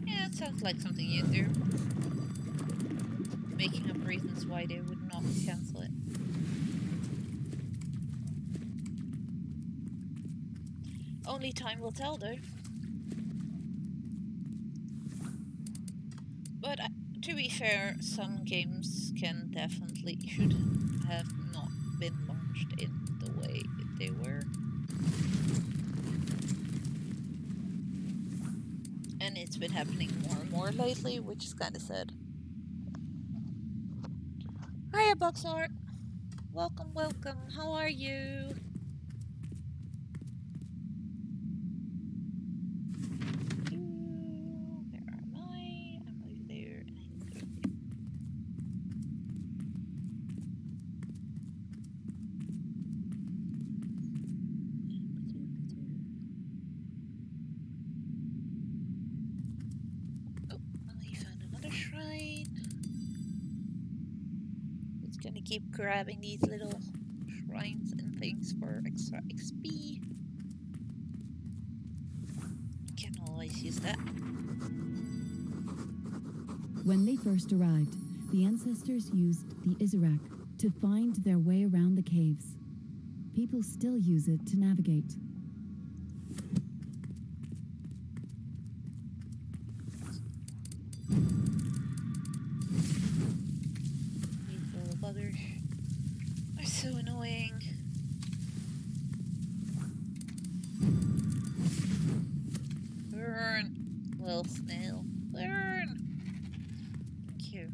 Yeah, it sounds like something you'd do. Making up reasons why they would not cancel it. Only time will tell, though. But to be fair, some games should have not been launched in the way they were. And it's been happening more and more lately, which is kind of sad. Hiya, Boxart. Welcome, welcome. How are you? Where am I? I'm over there. Oh, I found another shrine. It's gonna keep grabbing these little shrines and things for extra XP. Can always use that. When they first arrived, the ancestors used the Izarak to find their way around the caves. People still use it to navigate. These little buggers are so annoying. Burn, little snail. Burn! Thank you.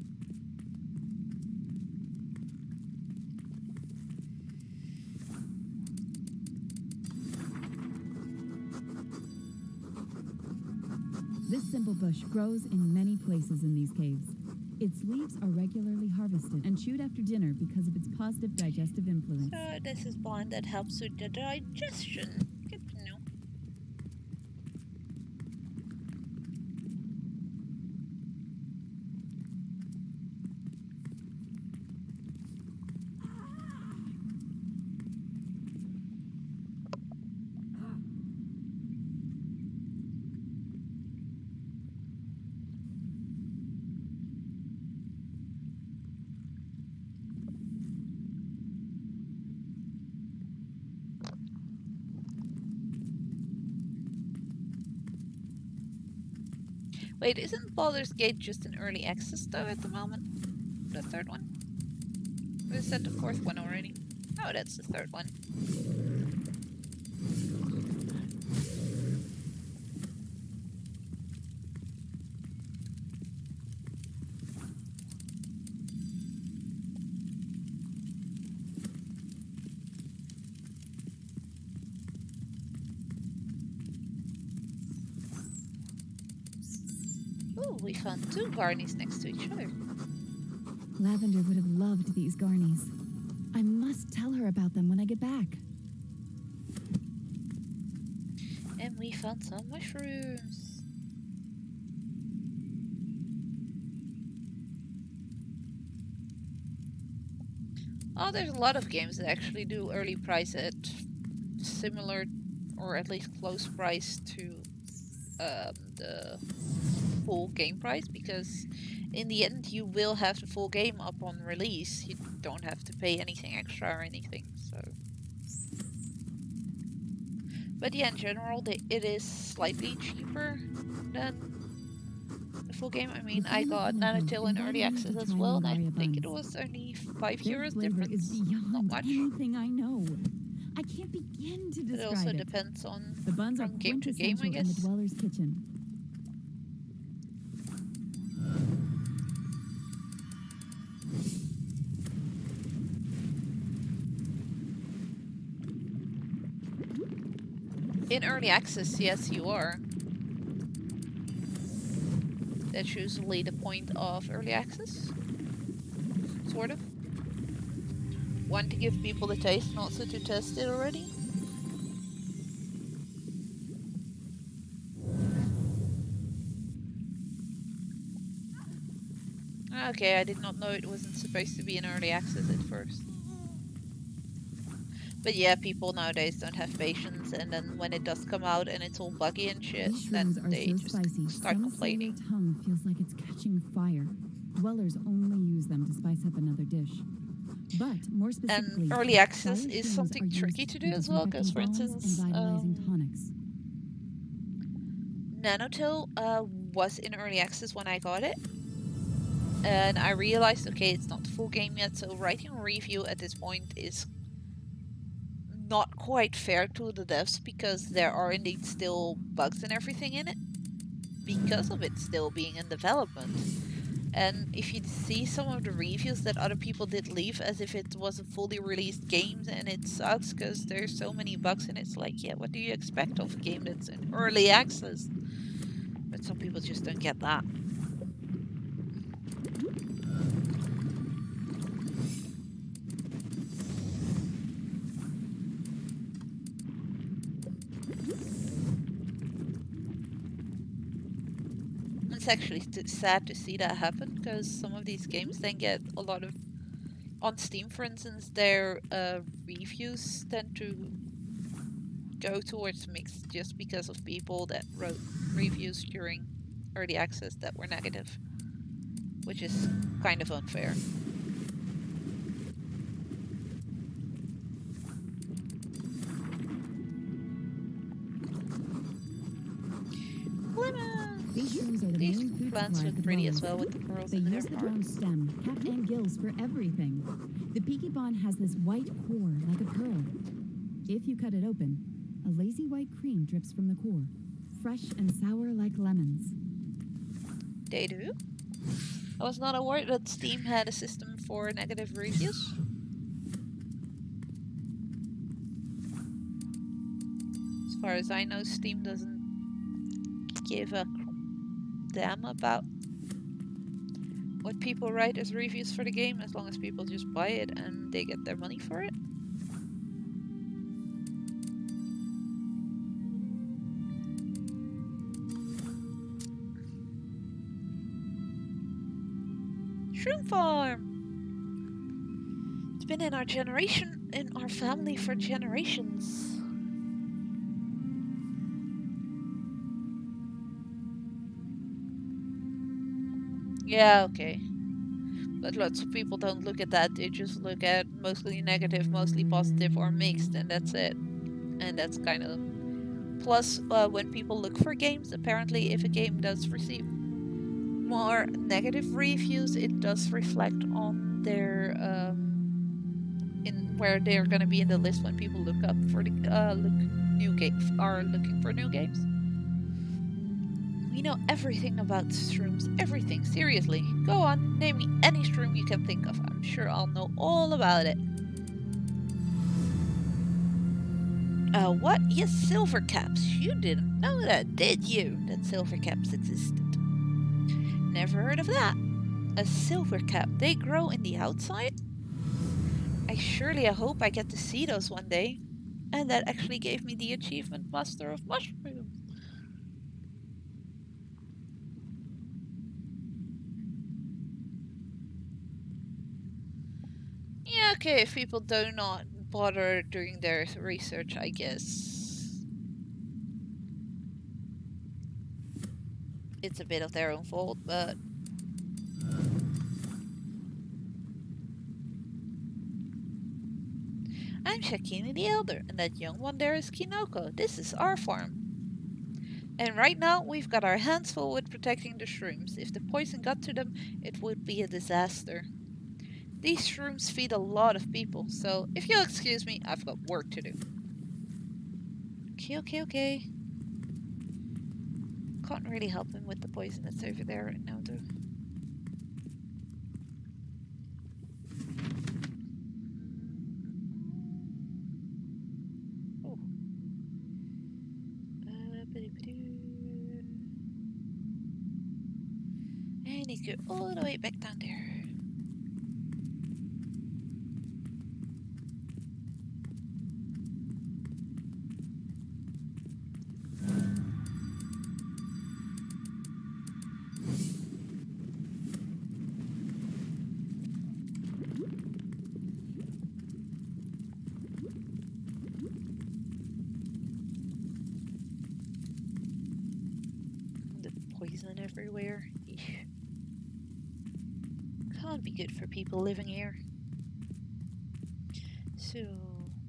This simple bush grows in many places in these caves. Its leaves are regularly harvested and chewed after dinner because of its positive digestive influence. So this is one that helps with the digestion. Good to know. Wait, isn't Baldur's Gate just an early access though at the moment? The third one? Or is that the fourth one already? Oh, that's the third one. Ooh, we found two Garnies next to each other. Lavender would have loved these Garnies. I must tell her about them when I get back. And we found some mushrooms. Oh, there's a lot of games that actually do early price at similar or at least close price to the full game price, because in the end you will have the full game upon release. You don't have to pay anything extra or anything. So, but yeah, in general, it is slightly cheaper than the full game. I mean, I got Nanotale in early access as well, and I think it was only €5 flavor is difference. Not beyond much. anything I know. I can't begin to describe It also depends on the buns from are game to game, I quintessential in the guess. Dweller's Kitchen. In early access, yes, you are. That's usually the point of early access. Sort of. One, to give people the taste and also to test it already. Okay, I did not know it wasn't supposed to be in early access at first. But yeah, people nowadays don't have patience, and then when it does come out and it's all buggy and shit, These then shrooms are they so just spicy. start Some say your complaining. tongue feels like it's catching fire. Dwellers only use them to spice up another dish. But more specifically, And early access sour is shrooms something are tricky used to for do as well, because disinfecting for balms instance, and vitalizing tonics. Nanotale was in early access when I got it. And I realized, okay, it's not the full game yet, so writing a review at this point is not quite fair to the devs, because there are indeed still bugs and everything in it, because of it still being in development. And if you see some of the reviews that other people did leave as if it was a fully released game, and it sucks because there's so many bugs, and it's like, yeah, what do you expect of a game that's in early access? But some people just don't get that. It's actually sad to see that happen, because some of these games then get a lot of... On Steam, for instance, their reviews tend to go towards mixed just because of people that wrote reviews during early access that were negative, which is kind of unfair. These shrooms are the These main food plants supply look of the pretty Dwellers. as well with the pearls They in their use the heart. brown stem, cap and gills for everything. The Peaky Bond has this white core like a pearl. If you cut it open, a lazy white cream drips from the core, fresh and sour like lemons. They do? I was not aware that Steam had a system for negative reviews. As far as I know, Steam doesn't give a damn about what people write as reviews for the game, as long as people just buy it and they get their money for it. Shroom Farm! It's been in our family for generations. Yeah, okay. But lots of people don't look at that. They just look at mostly negative, mostly positive, or mixed, and that's it. And that's kind of... Plus, when people look for games, apparently if a game does receive more negative reviews, it does reflect on their in where they're going to be in the list when people look up for the looking for new games. We know everything about shrooms, everything, seriously. Go on, name me any shroom you can think of. I'm sure I'll know all about it. What? Yes, silver caps. You didn't know that, did you? That silver caps existed. Never heard of that. A silver cap. They grow in the outside? I hope I get to see those one day. And that actually gave me the achievement Master of Mushrooms. Yeah, okay, if people do not bother doing their research, I guess it's a bit of their own fault, but I'm Shakini the Elder, and that young one there is Kinoko. This is our farm. And right now, we've got our hands full with protecting the shrooms. If the poison got to them, it would be a disaster. These shrooms feed a lot of people, so if you'll excuse me, I've got work to do. Okay. Can't really help him with the poison that's over there right now, though. Oh. I need to go all the way back down there. The poison everywhere. Eesh. Can't be good for people living here. So,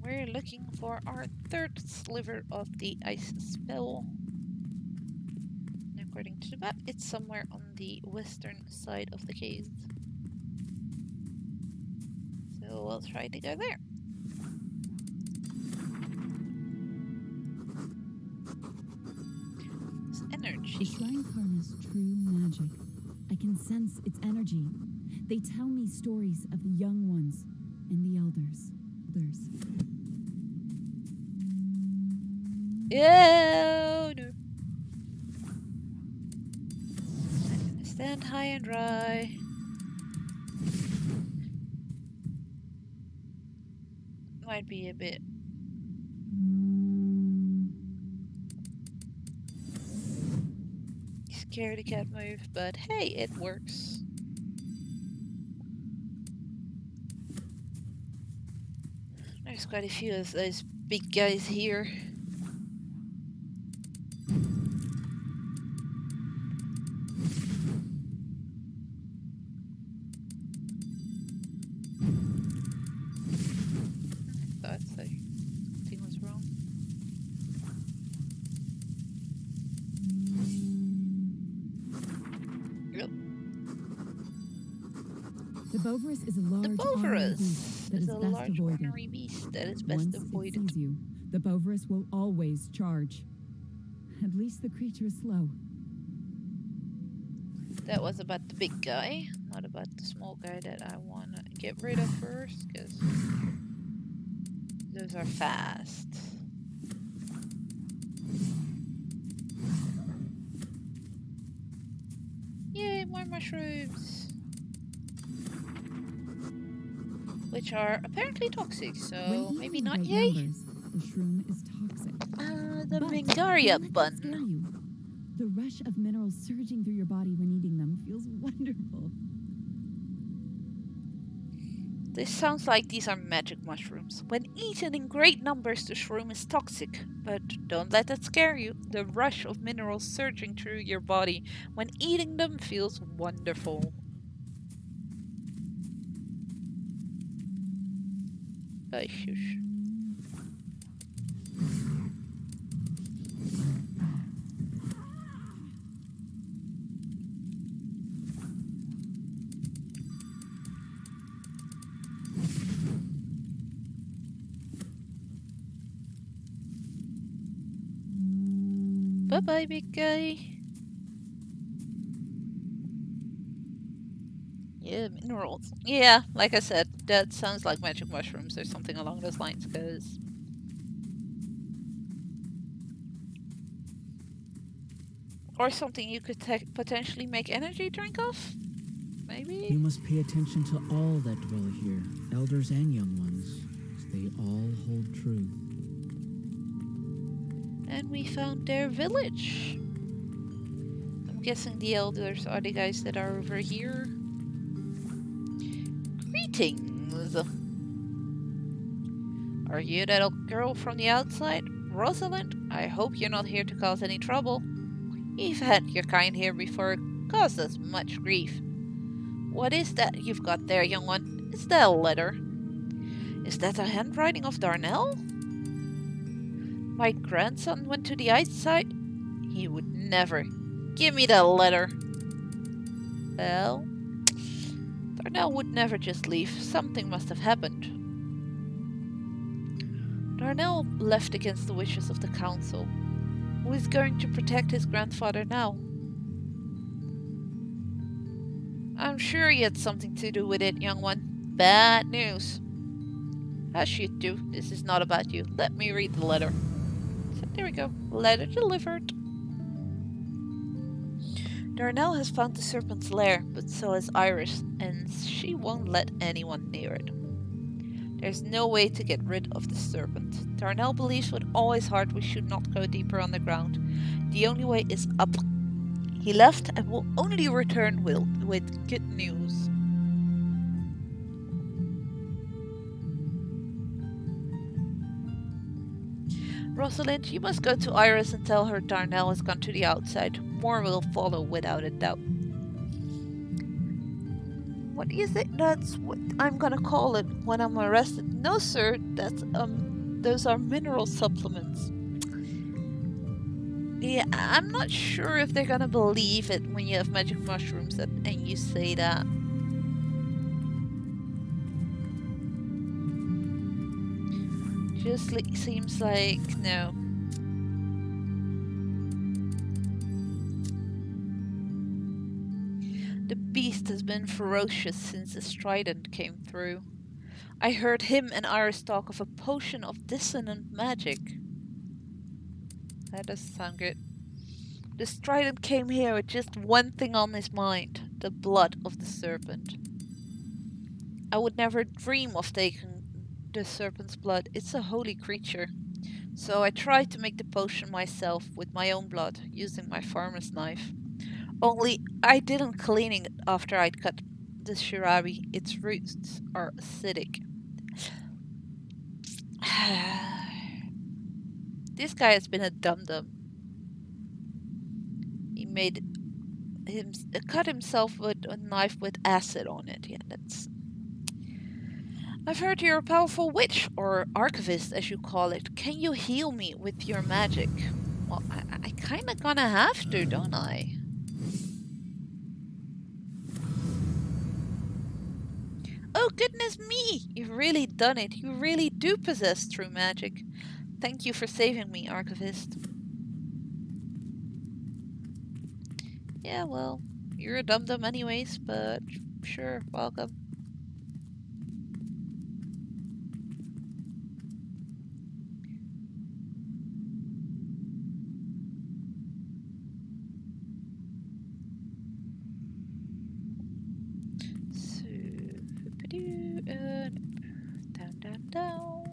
we're looking for our third sliver of the ice spell. And according to the map, it's somewhere on the western side of the cave. So we'll try to go there. It's The energy. shrine harness true magic. I can sense its energy. They tell me stories of the young ones and the elders. Oh no. I'm gonna stand high and dry. Might be a bit scaredy cat move, but hey, it works. There's quite a few of those big guys here. Thought so. Something was wrong. Yep. The Boverus is a large The ornery beast Boverus that is is a best large avoided. ornery beast that is best Once it avoided. sees you, the Boverus will always charge. At least the creature is slow. That was about the big guy, not about the small guy that I wanna get rid of first, because those are fast. Yay, more mushrooms! Which are apparently toxic, so When maybe eaten in not great yay. numbers, the shroom is toxic. The But Mingaria don't let that scare bun. you. The rush of minerals surging through your body when eating them feels wonderful. This sounds like these are magic mushrooms. When eaten in great numbers, the shroom is toxic. But don't let that scare you. The rush of minerals surging through your body when eating them feels wonderful. Oh, shush. Bye-bye, big guy. Yeah, minerals. Yeah, like I said, that sounds like magic mushrooms or something along those lines, because Or something you could potentially make energy drink of? Maybe? You must pay attention to all that dwell here, elders and young ones. They all hold true. And we found their village. I'm guessing the elders are the guys that are over here. Greetings! Are you that girl from the outside? Rosalind? I hope you're not here to cause any trouble. We've had your kind here before, caused us much grief. What is that you've got there, young one? Is that a letter? Is that the handwriting of Darnell? My grandson went to the ice side? He would never. Give me that letter. Well, Darnell would never just leave. Something must have happened. Darnell left against the wishes of the council. Who is going to protect his grandfather now? I'm sure he had something to do with it, young one. Bad news. As you do. This is not about you. Let me read the letter. So there we go. Letter delivered. Darnell has found the serpent's lair, but so has Iris, and she won't let anyone near it. There's no way to get rid of the serpent. Darnell believes with all his heart we should not go deeper underground. The only way is up. He left and will only return with good news. Rosalind, you must go to Iris and tell her Darnell has gone to the outside. More will follow without a doubt. What do you think that's what I'm gonna call it when I'm arrested? No, sir, those are mineral supplements. Yeah, I'm not sure if they're gonna believe it when you have magic mushrooms and you say that. Just seems like no. The beast has been ferocious since the Strident came through. I heard him and Iris talk of a potion of dissonant magic. That doesn't sound good. The Strident came here with just one thing on his mind, the blood of the serpent. I would never dream of taking the serpent's blood. It's a holy creature. So I tried to make the potion myself with my own blood, using my farmer's knife. Only I didn't clean it after I'd cut the shirabi. Its roots are acidic. This guy has been a dum-dum. He cut himself with a knife with acid on it. Yeah, that's... I've heard you're a powerful witch, or archivist as you call it. Can you heal me with your magic? Well, I kinda gonna have to, don't I? Oh goodness me! You've really done it. You really do possess true magic. Thank you for saving me, archivist. Yeah, well, you're a dum-dum anyways, but sure, welcome. So, down.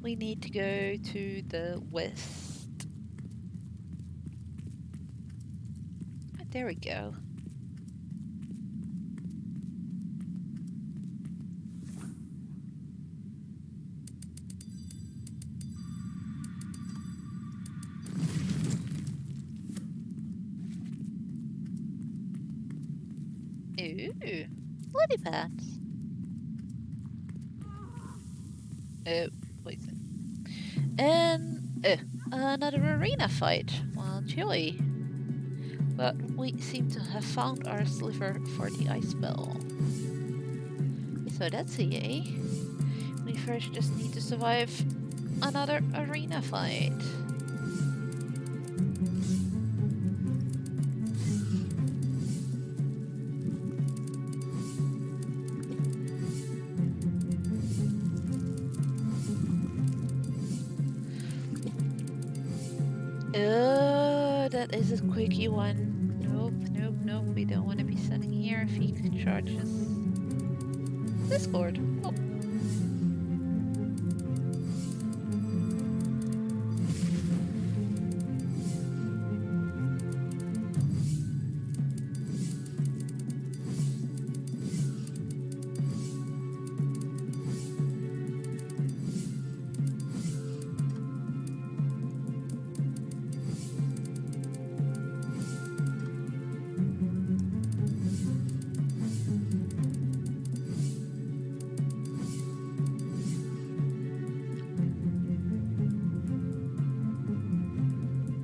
We need to go to the west. There we go. Ooh, lily pads. Oh, poison. And another arena fight. Well, joy. But we seem to have found our sliver for the ice spell. So that's a yay. We first just need to survive another arena fight. that is a quickie one. Nope, nope, nope. We don't want to be sending here if he charges. Discord. Oh.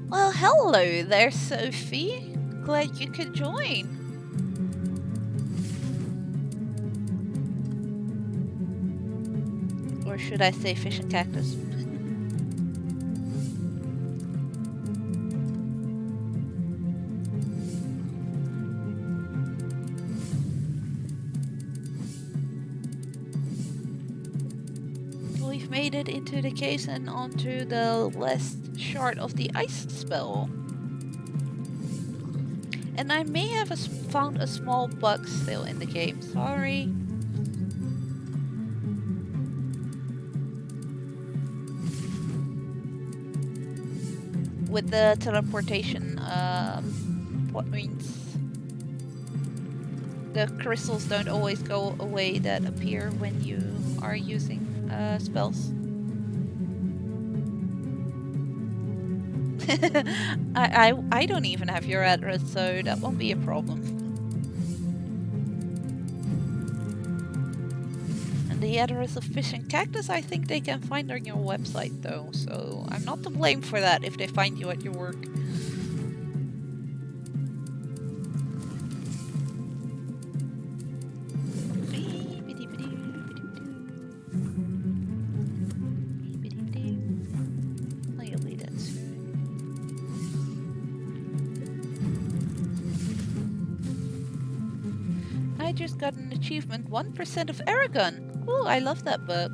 Well, hello there, Sophie. Glad you could join. Or should I say fish and cactus? We've made it into the case and onto the last shard of the ice spell. And I may have found a small bug still in the game. Sorry. With the teleportation points, the crystals don't always go away that appear when you are using spells. I don't even have your address, so that won't be a problem. And the address of Fish and Cactus, I think they can find on your website though, so I'm not to blame for that if they find you at your work. I just got an achievement, 1% of Aragon. Ooh, I love that book.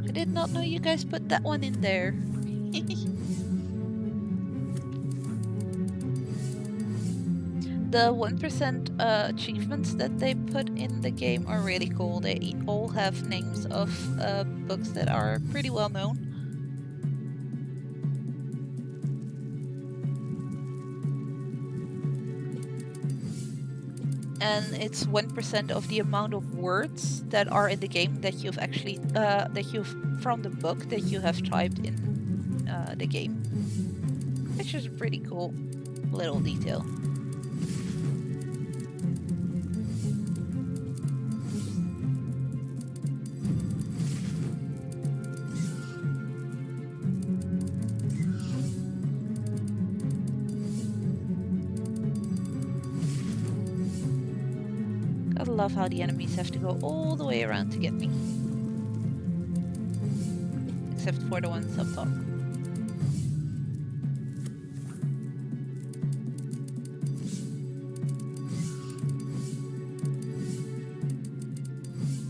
I did not know you guys put that one in there. The 1% achievements that they put in the game are really cool. They all have names of books that are pretty well known. And it's 1% of the amount of words that are in the game that you've actually from the book that you have typed in the game, which is a pretty cool little detail. I love how the enemies have to go all the way around to get me. Except for the ones up top.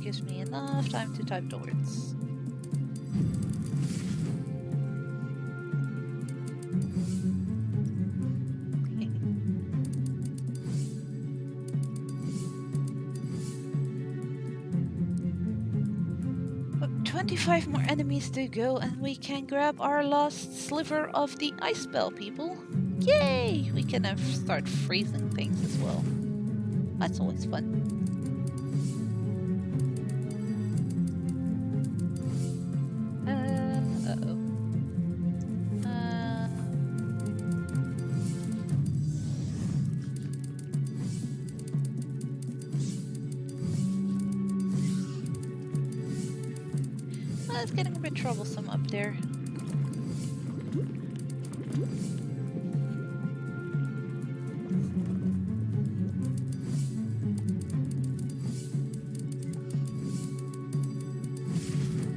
Gives me enough time to type the words. But 25 more enemies to go and we can grab our last sliver of the ice spell, people. Yay! We can start freezing things as well. That's always fun. It's getting a bit troublesome up there.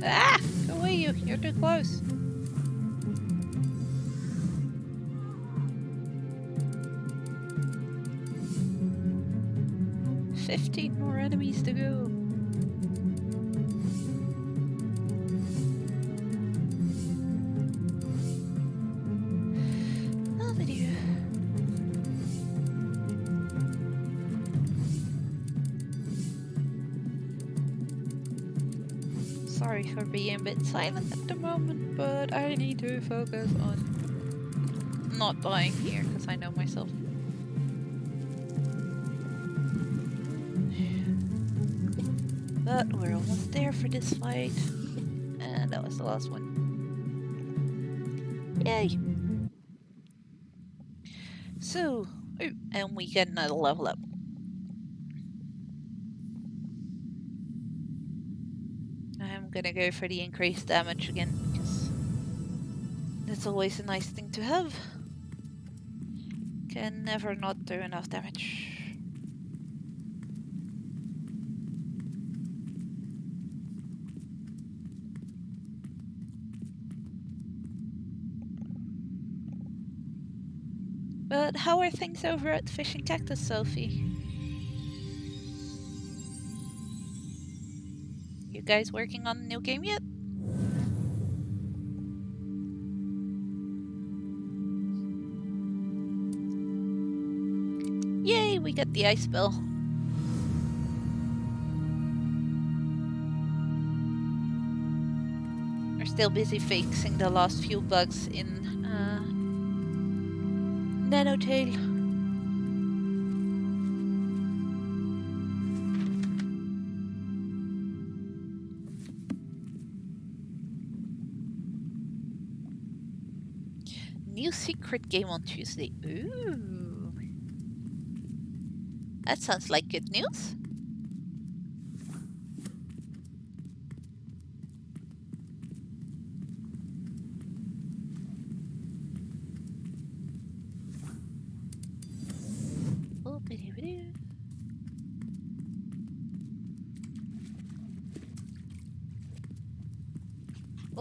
Ah! Go away, you! You're too close. $15 more enemies to go. Sorry for being a bit silent at the moment, but I need to focus on not dying here because I know myself. But we're almost there for this fight. And that was the last one. Yay! So, oh, and we get another level up. I'm gonna go for the increased damage again, because that's always a nice thing to have. Can never not do enough damage. But how are things over at Fishing Cactus, Sophie? You guys working on a new game yet? Yay, we got the ice spell. We're still busy fixing the last few bugs in Nanotale. New secret game on Tuesday. Ooh. That sounds like good news. Oh,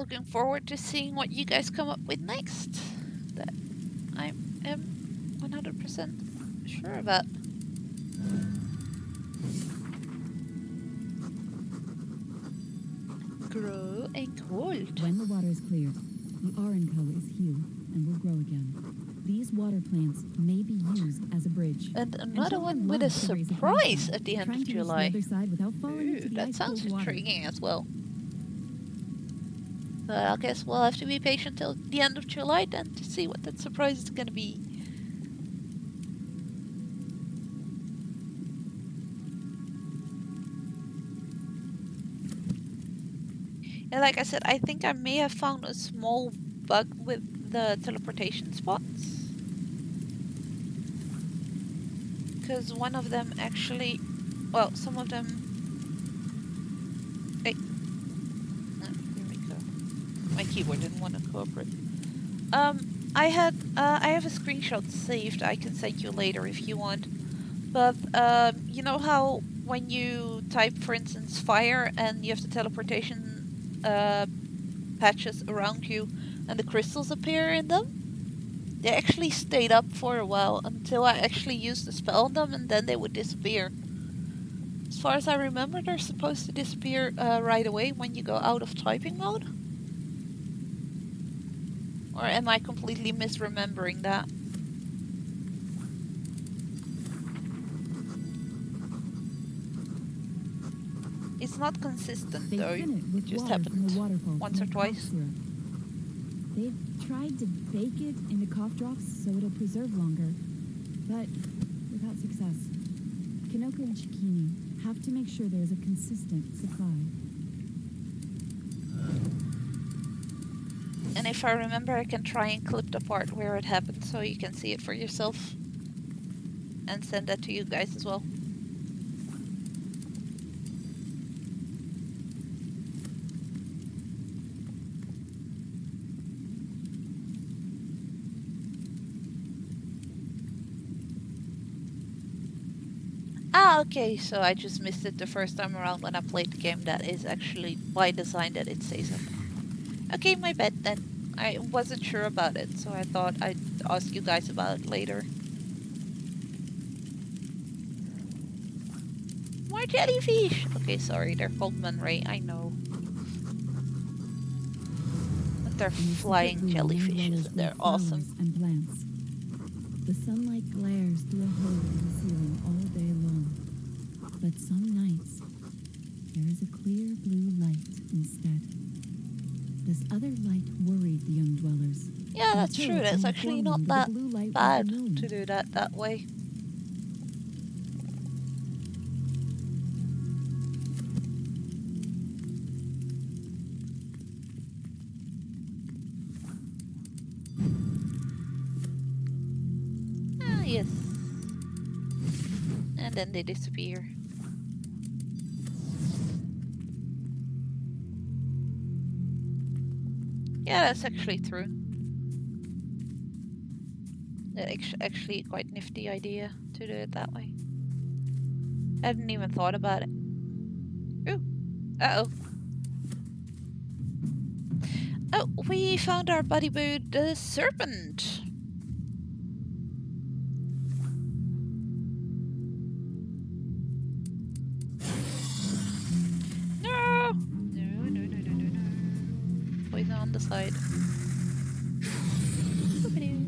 looking forward to seeing what you guys come up with next. That I am 100% sure about. Grow and hold. When the water is cleared, the arenco is healed and will grow again. These water plants may be used as a bridge. And another one with a surprise at the end of July. Ooh, that sounds intriguing as well. But I guess we'll have to be patient till the end of July then to see what that surprise is going to be. And like I said, I think I may have found a small bug with the teleportation spots. Because one of them actually, well, some of them... Hey. Oh, here we go. My keyboard didn't want to cooperate. I have a screenshot saved I can send you later if you want. But, you know how when you type, for instance, fire and you have the teleportation patches around you and the crystals appear in them? They actually stayed up for a while until I actually used the spell on them and then they would disappear. As far as I remember, they're supposed to disappear right away when you go out of typing mode. Or am I completely misremembering that? It's not consistent though, it just happened once or twice. They've tried to bake it into cough drops so it'll preserve longer, but without success. Kinoko and Shikini have to make sure there's a consistent supply. And if I remember, I can try and clip the part where it happened so you can see it for yourself. And send that to you guys as well. Ah, okay, so I just missed it the first time around when I played the game. That is actually by design that it says it. Okay, my bad then. I wasn't sure about it, so I thought I'd ask you guys about it later. More jellyfish! Okay, sorry, they're called Munray, I know. But they're flying jellyfishes, and they're awesome. And plants. The sunlight glares through a hole in the ceiling all day long. But some nights, there is a clear blue light instead. That's true. turrets That's only actually formed not under that the blue light of the bad moon. to do that way. Ah, yes. And then they disappear. Yeah, that's actually true. That's actually quite nifty idea to do it that way. I hadn't even thought about it. Ooh. Uh-oh. Oh, we found our buddy bird, the serpent. No! No. Poison on the side. Boop-a-doo.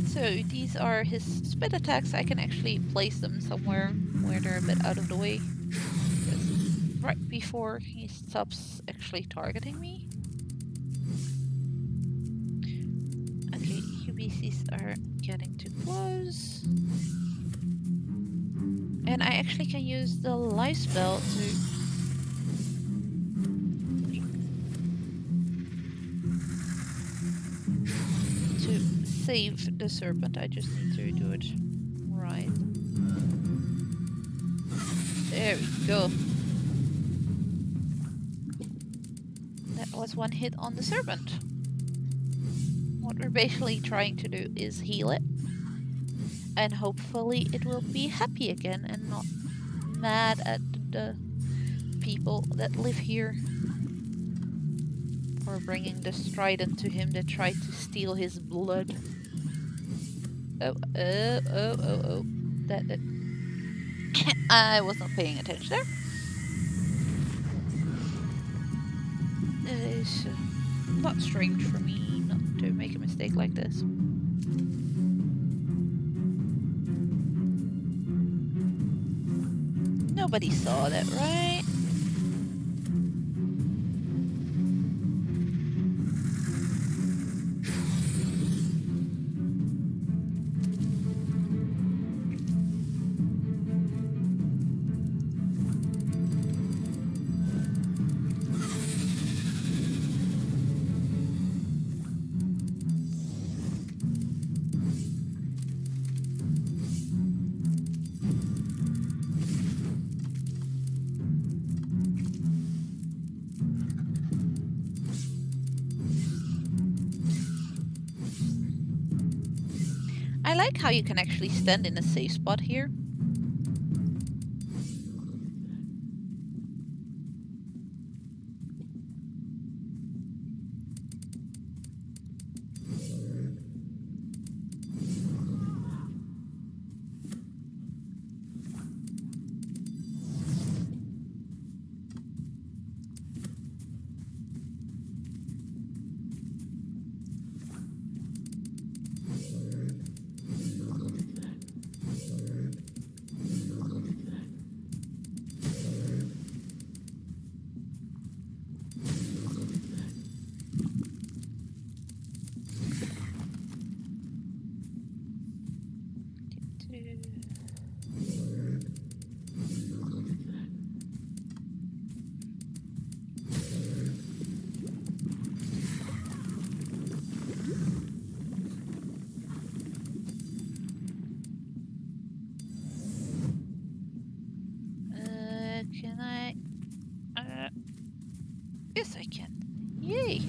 So these are his spit attacks. I can actually place them somewhere where they're a bit out of the way. Just right before he stops actually targeting me. Okay, UBCs are getting too close. And I actually can use the life spell to save the serpent. I just need to do it right. There we go. That was one hit on the serpent. What we're basically trying to do is heal it. And hopefully it will be happy again and not mad at the people that live here for bringing the trident to him that tried to steal his blood. Oh. That I was not paying attention there. It is not strange for me not to make a mistake like this. Nobody saw that, right? I like how you can actually stand in a safe spot here. Can I? Yes, I can. Yay!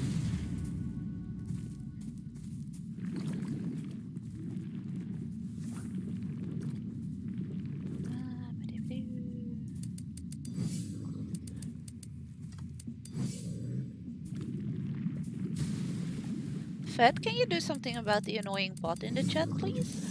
Fed, can you do something about the annoying bot in the chat, please?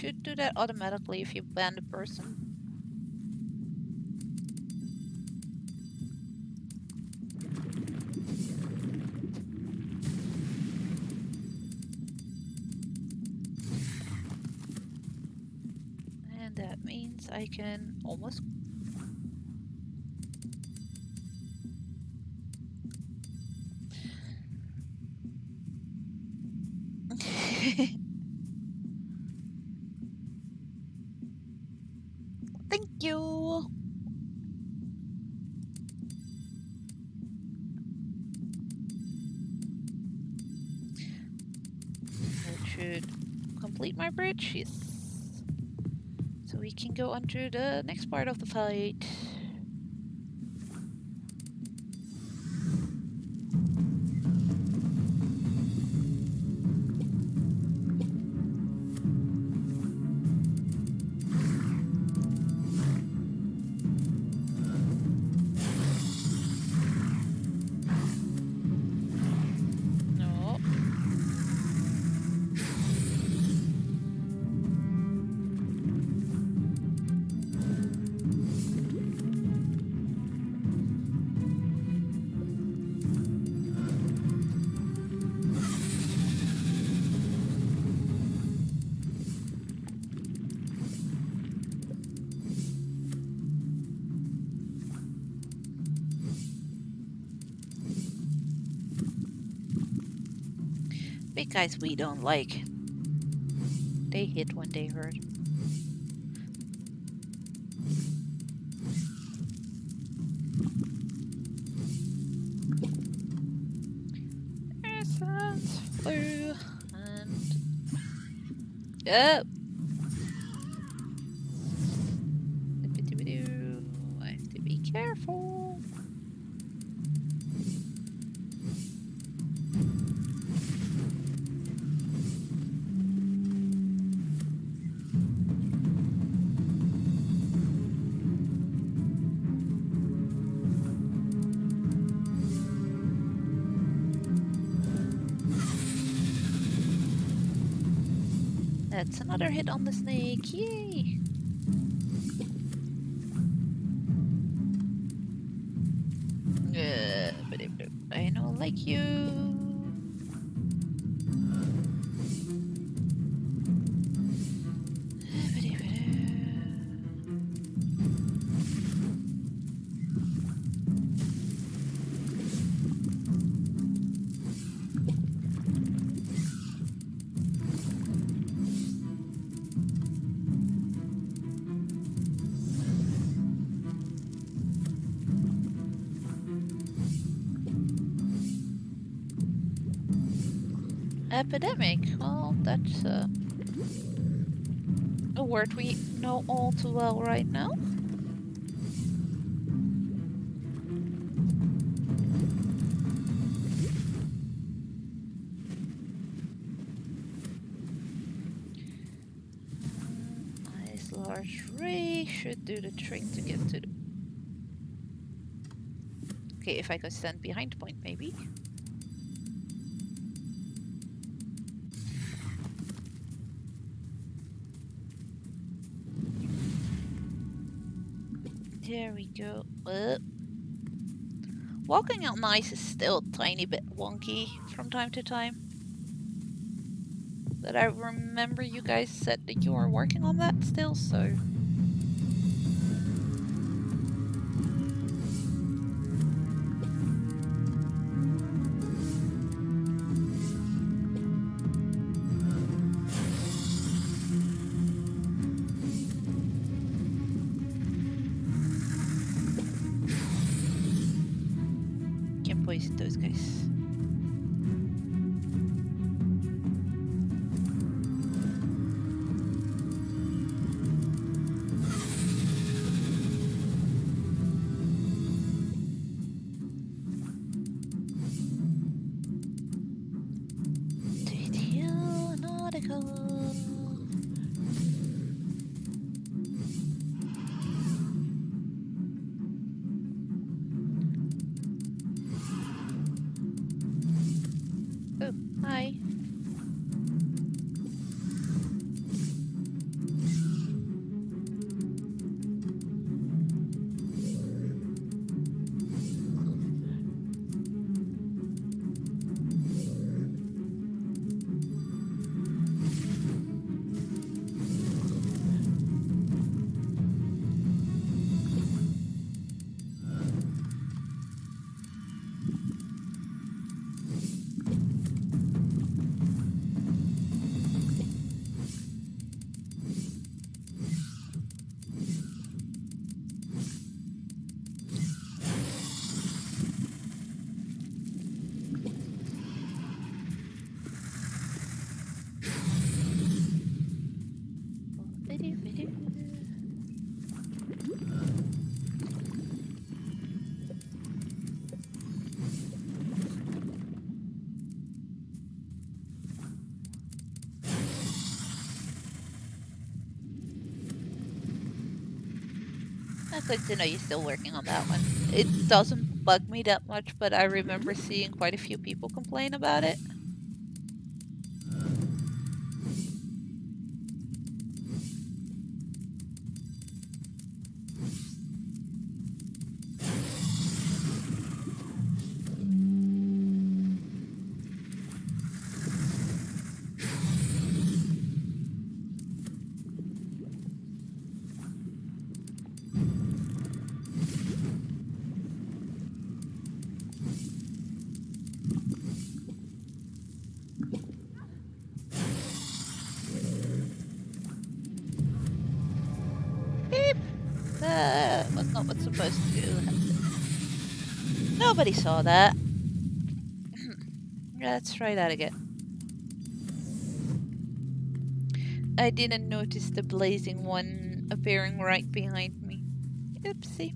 should do that automatically if you ban the person. And that means I can almost... Thank you! That should complete my bridge, yes. So we can go on to the next part of the fight. No. Big guys we don't like. They hit when they hurt. Essence flew and... Oh! I have to be careful. That's another hit on the snake. Yay! I don't like you. Epidemic. Well, that's a word we know all too well right now. Ice large ray should do the trick to get to the... Okay, if I could stand behind point, maybe. There we go. Walking on ice is still a tiny bit wonky from time to time. But I remember you guys said that you are working on that still, so... Can't poison those guys. Did you not go? That's good to know you're still working on that one. It doesn't bug me that much, but I remember seeing quite a few people complain about it. Beep! That was not what's supposed to happen. Nobody saw that. Let's try that again. I didn't notice the blazing one appearing right behind me. Oopsie.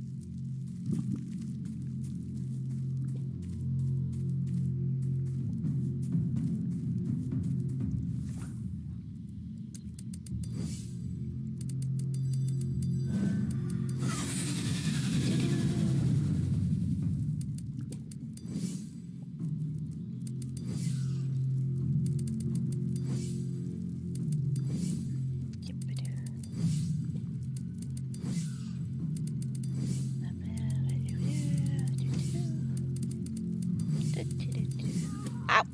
Ow!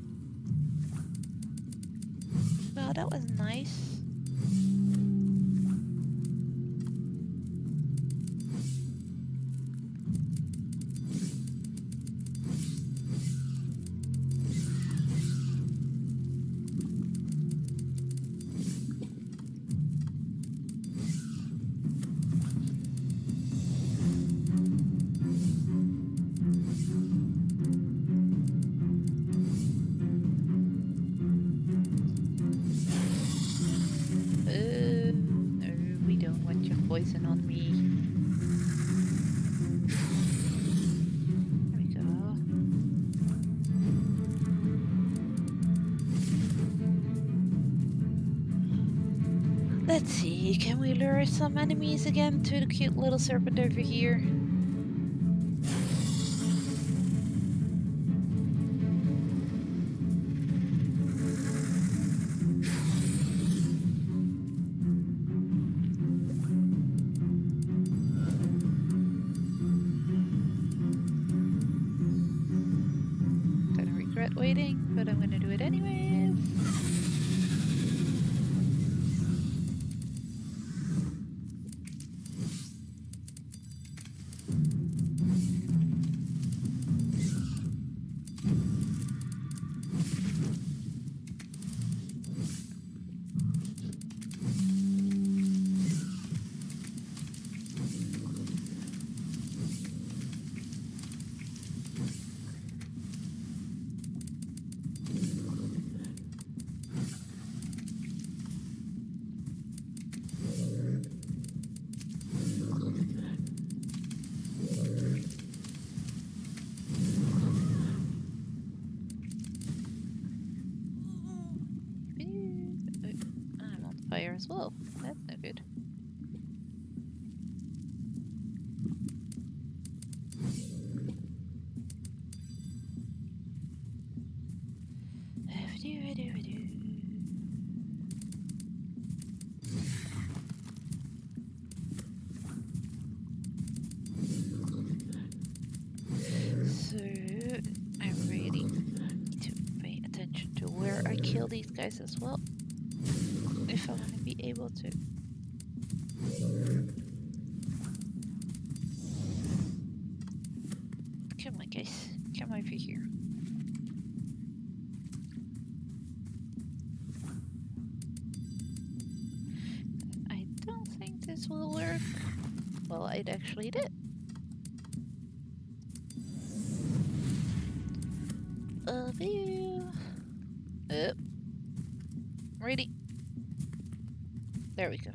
Well, that was nice. No, we don't want your poison on me. There we go. Let's see, can we lure some enemies again to the cute little serpent over here? Gonna regret waiting, but I'm gonna do it anyways. I'm on fire as well. That's no good. So, I really need to pay attention to where I kill these guys as well, if I want to be able to. Come on, guys. Come over here. I don't think this will work. Well, it actually did. View. Ready? There we go.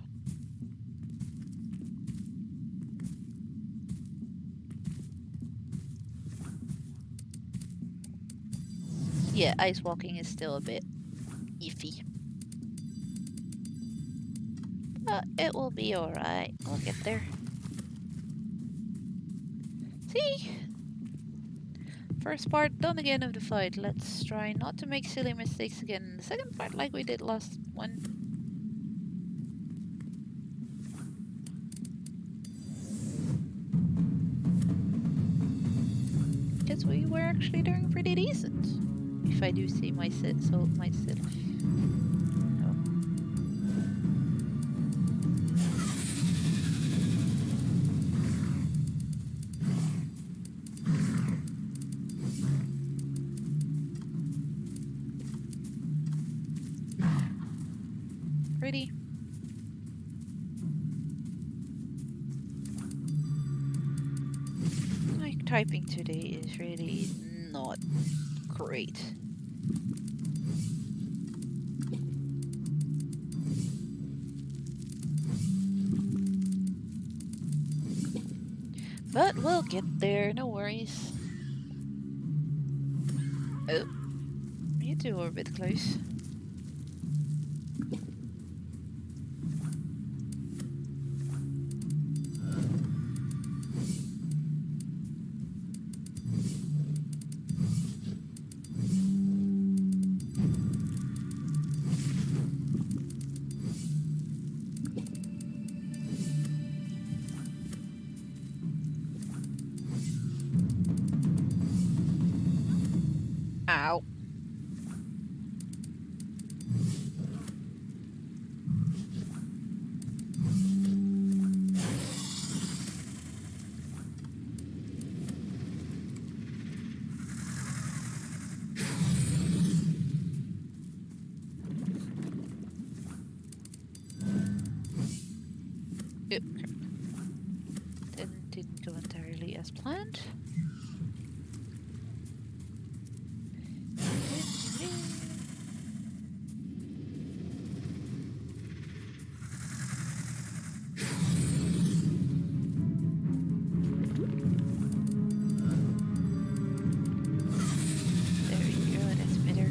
Yeah, ice walking is still a bit iffy. But it will be alright. We'll get there. See? First part done again of the fight. Let's try not to make silly mistakes again in the second part like we did last one. Because we were actually doing pretty decent. If I do see myself. No. Pretty. My typing today is really not great. But we'll get there, no worries. Oh, you two are a bit close. Ow. Yep. Didn't go entirely as planned. There we go, that's better.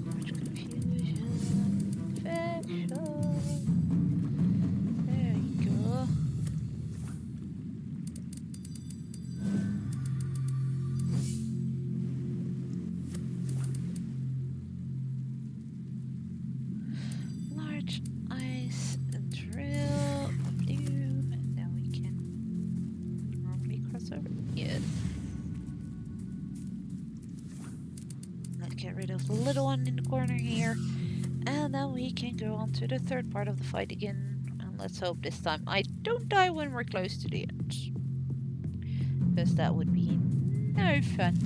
Much confusion. Infection. There you go. Large ice drill. Do. And now we can normally cross over. Yes. Let's get rid of the little one in the corner here. And then we can go on to the third part of the fight again. And let's hope this time I don't die when we're close to the end. Because that would be no fun.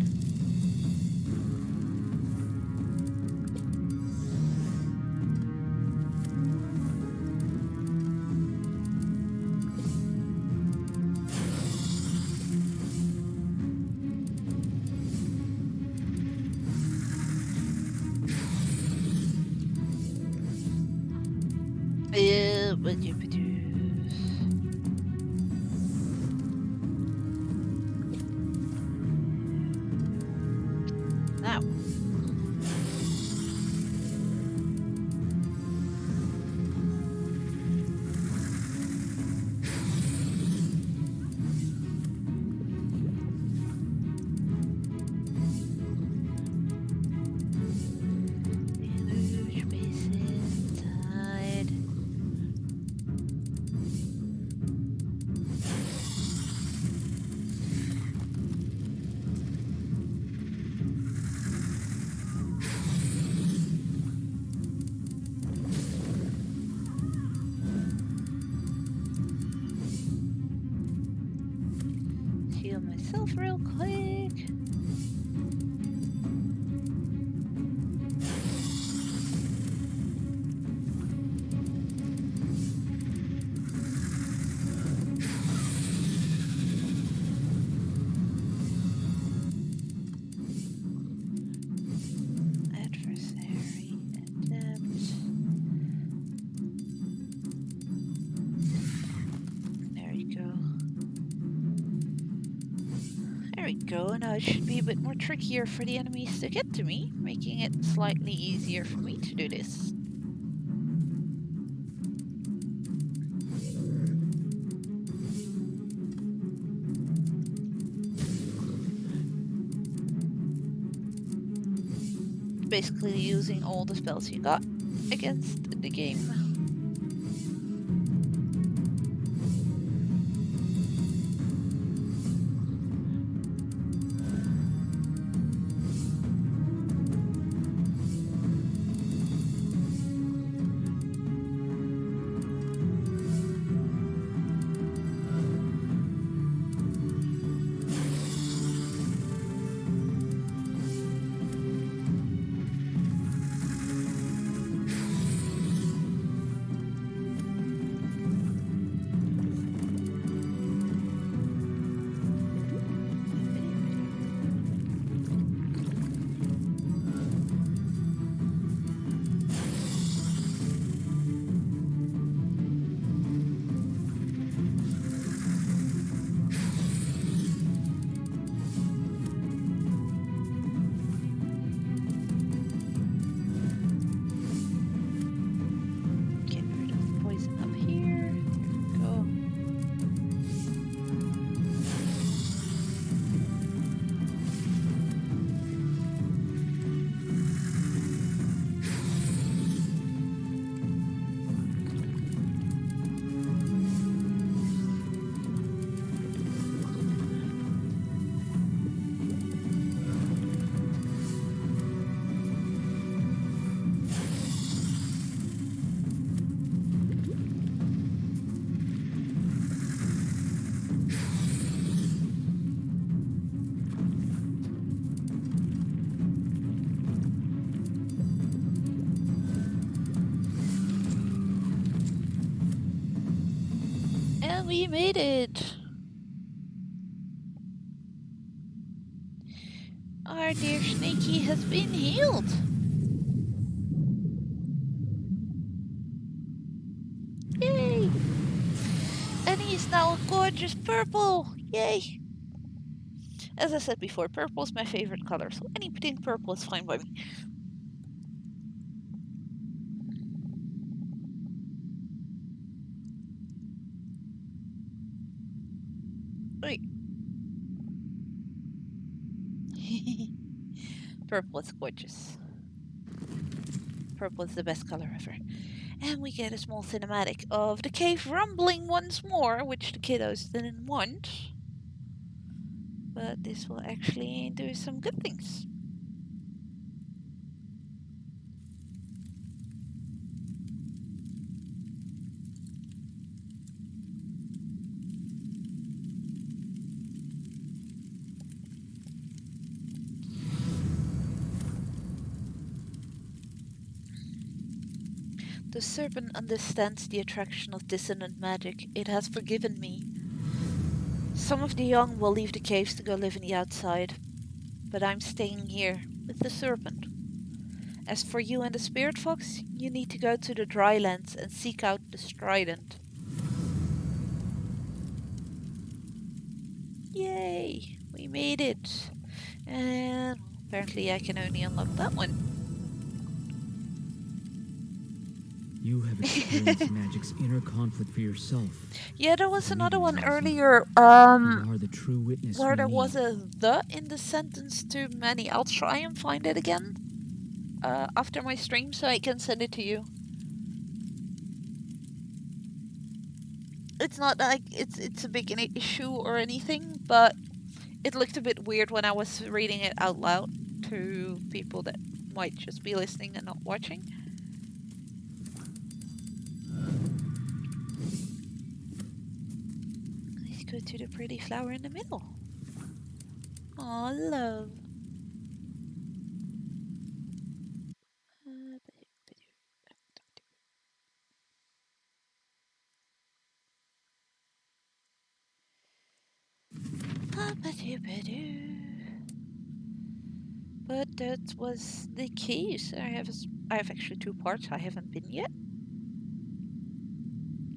But you produce. Now. Huge basin tide. Heal myself real quick. go. Now it should be a bit more trickier for the enemies to get to me, making it slightly easier for me to do this. Basically using all the spells you got against the game. Get rid of the poison up here. There we go. And we made it! Our dear Snaky has been healed! Yay! And he's now a gorgeous purple! Yay! As I said before, purple is my favorite color, so anything purple is fine by me. Wait. Purple is gorgeous. Purple is the best color ever. And we get a small cinematic of the cave rumbling once more, which the kiddos didn't want. But this will actually do some good things. The serpent understands the attraction of dissonant magic. It has forgiven me. Some of the young will leave the caves to go live in the outside, but I'm staying here with the serpent. As for you and the spirit fox, you need to go to the drylands and seek out the Strident. Yay! We made it! And apparently I can only unlock that one. You have experienced magic's inner conflict for yourself. Yeah, there was Believe another me, one Johnson. earlier, You are the true witness where we there was need. a "the" in the sentence too many. I'll try and find it again after my stream so I can send it to you. It's not like it's a big issue or anything, but it looked a bit weird when I was reading it out loud to people that might just be listening and not watching. Let's go to the pretty flower in the middle. Aw, love. But that was the keys. I have actually two parts I haven't been yet.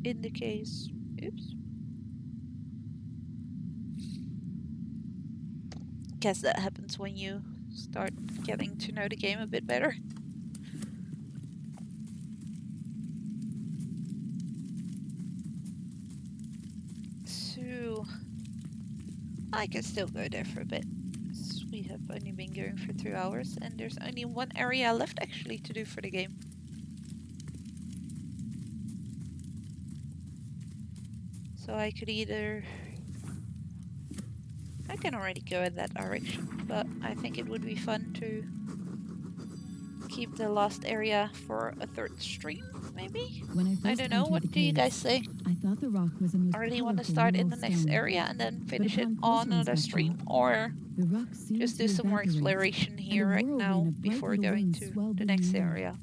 In the case. Oops. guess that happens when you start getting to know the game a bit better. So I can still go there for a bit. We have only been going for 2 hours, and there's only one area left actually to do for the game. So I could either... I can already go in that direction, but I think it would be fun to keep the last area for a third stream, maybe? When I I first don't know, entered the what do you cave, guys say? I thought the rock was a most I really want to powerful start in mineral the next stone. area and then But finish it upon on closer another stream, inspection, or the rock seemed just to do some more evaporate, exploration and a here right whirlwind now of bright before little going wings to swelled the in next the air. area.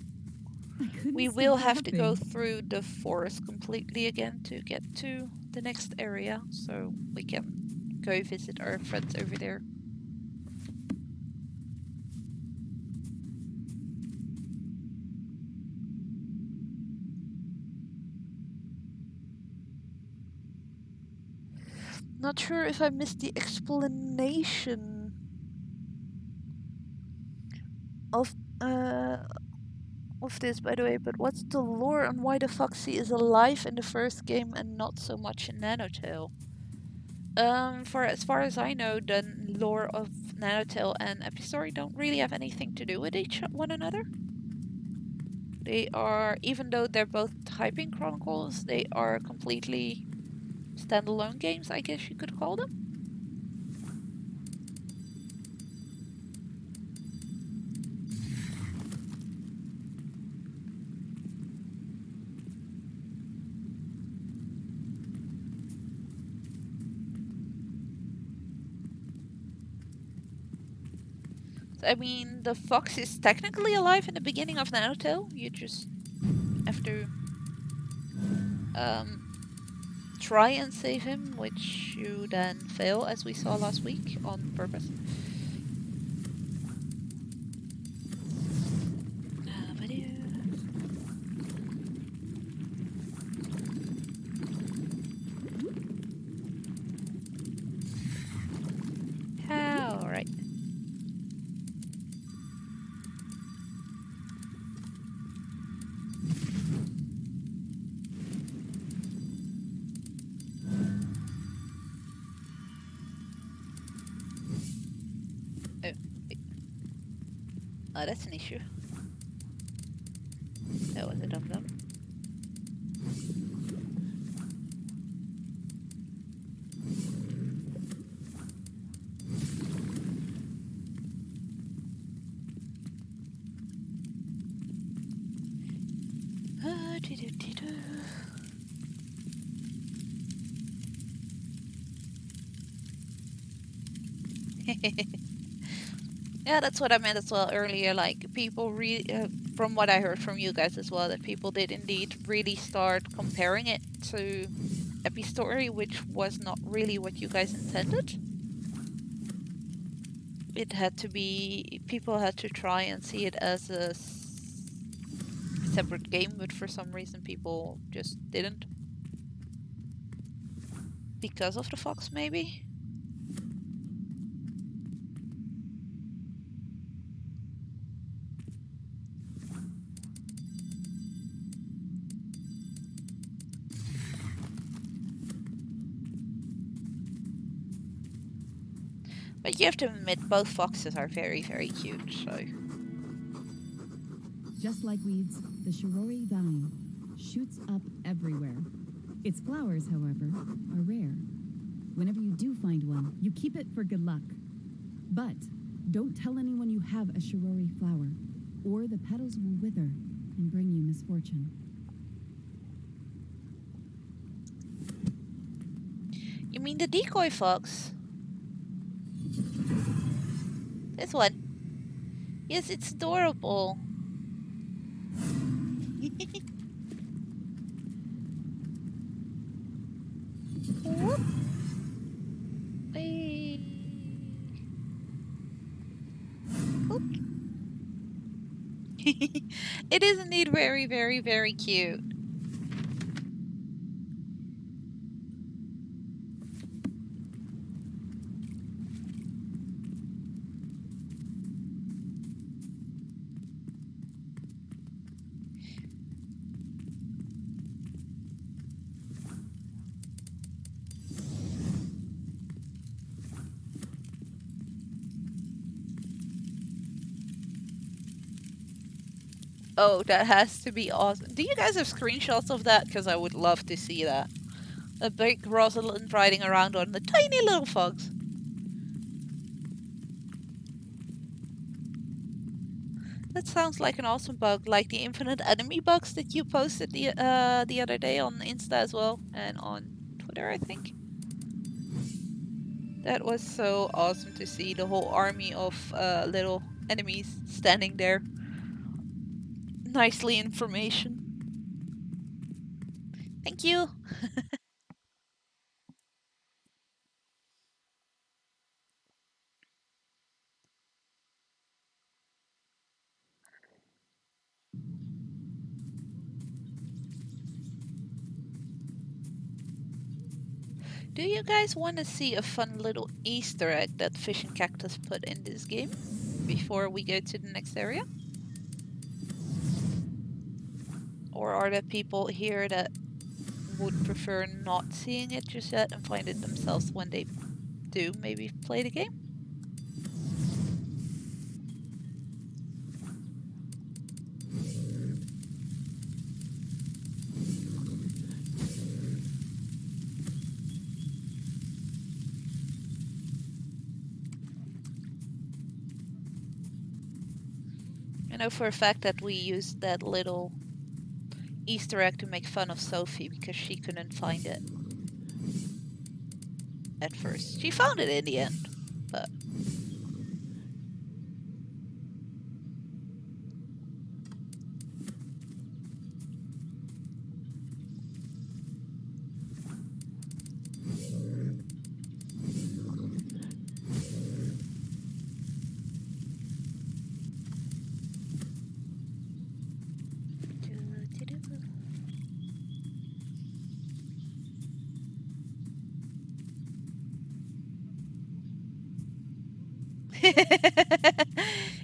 I couldn't We stop will have to go laughing. through the forest completely again to get to the next area, so we can go visit our friends over there. Not sure if I missed the explanation of this, by the way, but what's the lore on why the Foxy is alive in the first game and not so much in Nanotale? For as far as I know, the lore of Nanotale and Epistory don't really have anything to do with one another. They are, even though they're both typing chronicles, they are completely standalone games, I guess you could call them. I mean, the fox is technically alive in the beginning of Nanotale. You just have to try and save him, which you then fail, as we saw last week, on purpose. All right. Oh, wait. Oh, that's an issue. That was a dum-dum. Yeah, that's what I meant as well earlier. Like, people really, from what I heard from you guys as well, that people did indeed really start comparing it to Epistory, which was not really what you guys intended. It had to be, people had to try and see it as a separate game, but for some reason people just didn't. Because of the fox, maybe? But you have to admit, both foxes are very, very cute, so... Just like weeds, the shirori vine shoots up everywhere. Its flowers, however, are rare. Whenever you do find one, you keep it for good luck. But don't tell anyone you have a shirori flower, or the petals will wither and bring you misfortune. You mean the decoy fox? This one. Yes, it's adorable. Whoop. Hey. Oop. It is indeed very, very, very cute. Oh, that has to be awesome. Do you guys have screenshots of that? Because I would love to see that. A big Rosalind riding around on the tiny little fox. That sounds like an awesome bug, like the infinite enemy bugs that you posted the other day on Insta as well, and on Twitter, I think. That was so awesome to see the whole army of little enemies standing there. Nicely information. Thank you. Do you guys want to see a fun little Easter egg that Fish and Cactus put in this game before we go to the next area? Or are there people here that would prefer not seeing it just yet and find it themselves when they do maybe play the game? I know for a fact that we used that little Easter egg to make fun of Sophie because she couldn't find it at first. She found it in the end, but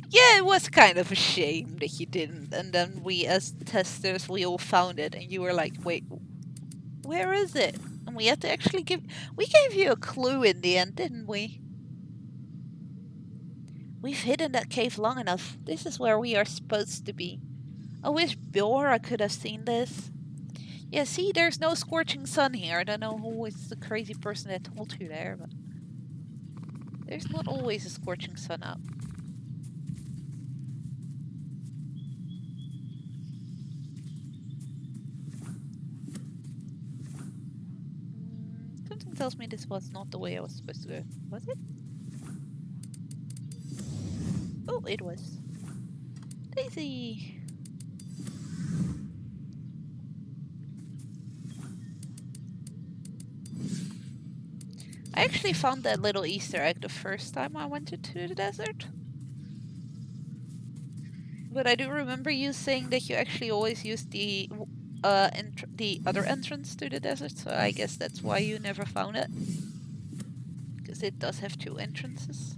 yeah, it was kind of a shame that you didn't. And then we, as testers, we all found it, and you were like, "Wait, where is it?" And we had to actually we gave you a clue in the end, didn't we? We've hidden that cave long enough. This is where we are supposed to be. I wish Bora could have seen this. Yeah, see, there's no scorching sun here. I don't know who is the crazy person that told you there, but there's not always a scorching sun out. Something tells me this was not the way I was supposed to go. Was it? Oh, it was. Daisy! I actually found that little Easter egg the first time I went into the desert. But I do remember you saying that you actually always used the other entrance to the desert, so I guess that's why you never found it. Because it does have two entrances.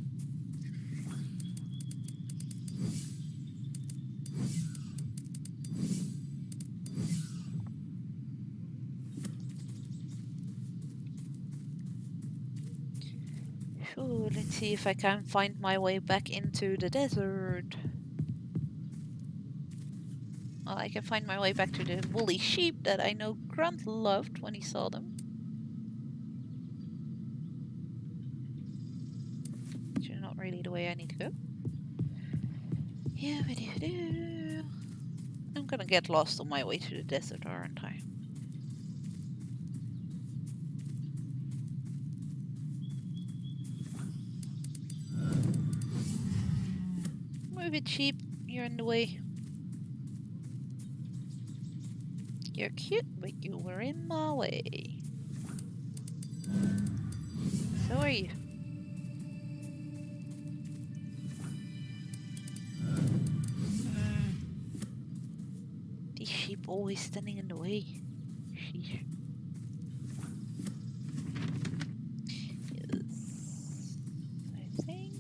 Ooh, let's see if I can find my way back into the desert. Well, I can find my way back to the woolly sheep that I know Grant loved when he saw them. Which is not really the way I need to go. Yeah, I'm gonna get lost on my way to the desert, aren't I? Move it, sheep. You're in the way. You're cute, but you were in my way. So are you. These sheep always standing in the way. Sheesh. Yes. I think.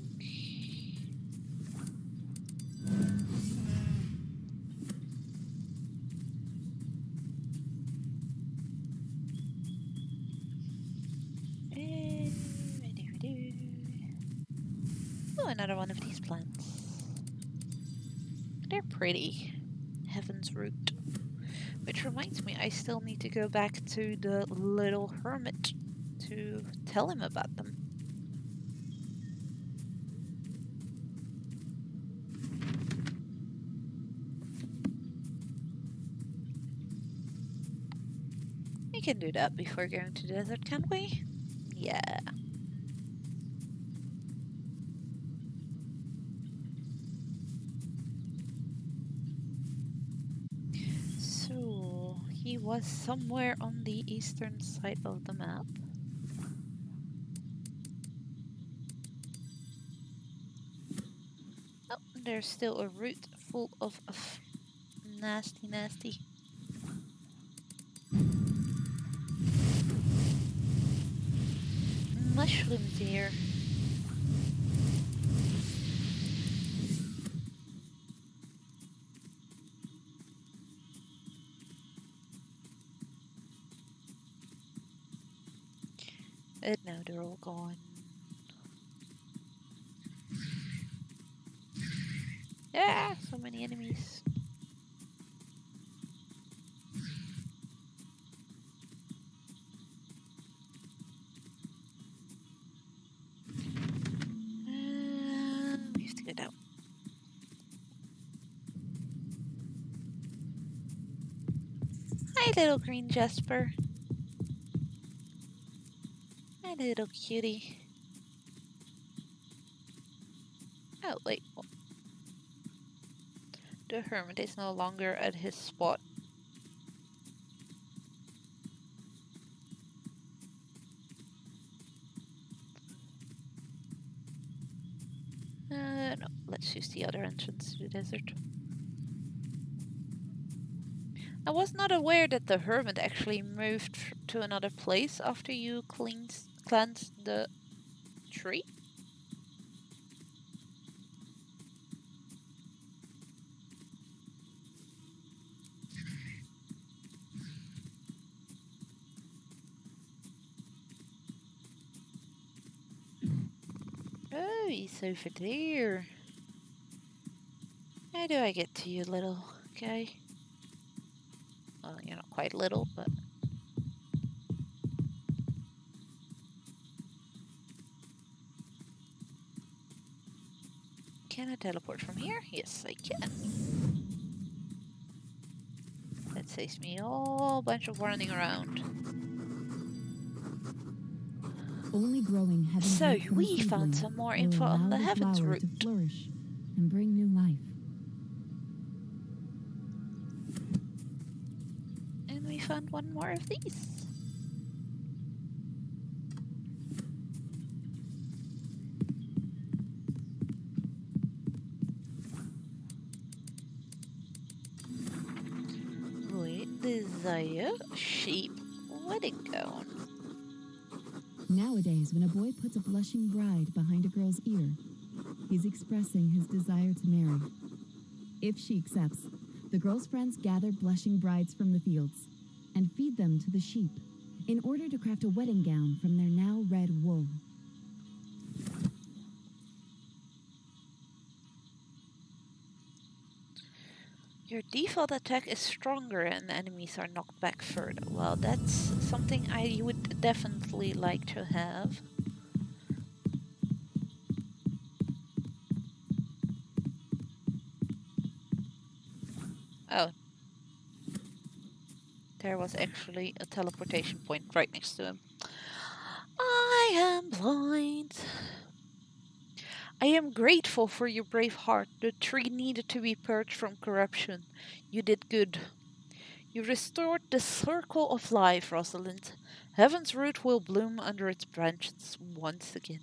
Oh, another one of these plants. They're pretty. Which reminds me, I still need to go back to the little hermit to tell him about them. We can do that before going to the desert, can't we? Yeah. So, he was somewhere on the eastern side of the map. Oh, there's still a root full of nasty mushrooms here. And now they're all gone. Yeah, so many enemies. We have to go down. Hi, little green Jasper. Hi, little cutie. Oh, wait. The hermit is no longer at his spot. No, let's use the other entrance to the desert. I was not aware that the hermit actually moved to another place after you cleansed the tree. Oh, he's over there. How do I get to you, little guy? Well, you're not quite little, but... Can I teleport from here? Yes, I can. That saves me a whole bunch of running around. Only growing heaven's So, root from a we found seedling some more will info on allow the heaven's flower root. to flourish and bring new life. And we found one more of these. We desire sheep wedding gown. Nowadays, when a boy puts a blushing bride behind a girl's ear, he's expressing his desire to marry. If she accepts, the girl's friends gather blushing brides from the fields and feed them to the sheep in order to craft a wedding gown from their now red wool. Your default attack is stronger and enemies are knocked back further. Well, that's something I would definitely like to have. Oh. There was actually a teleportation point right next to him. I am blind. I am grateful for your brave heart. The tree needed to be purged from corruption. You did good. You restored the circle of life, Rosalind. Heaven's root will bloom under its branches once again.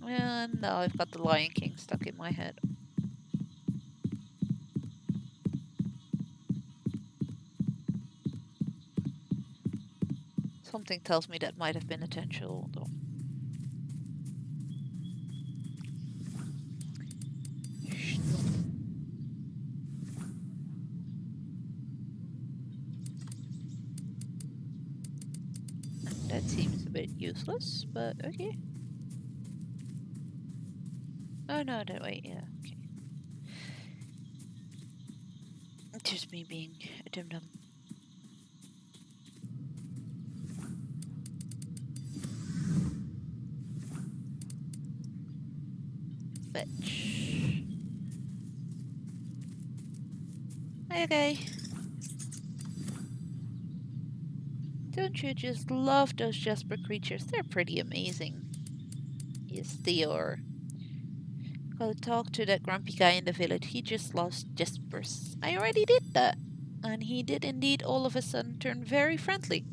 And now I've got the Lion King stuck in my head. Something tells me that might have been intentional, though. That seems a bit useless, but okay. Oh no, that way, yeah, okay. Just me being a dum dum. Fetch. Okay. Don't you just love those Jasper creatures? They're pretty amazing. Yes, they are. Go talk to that grumpy guy in the village. He just lost Jaspers. I already did that. And he did indeed all of a sudden turn very friendly.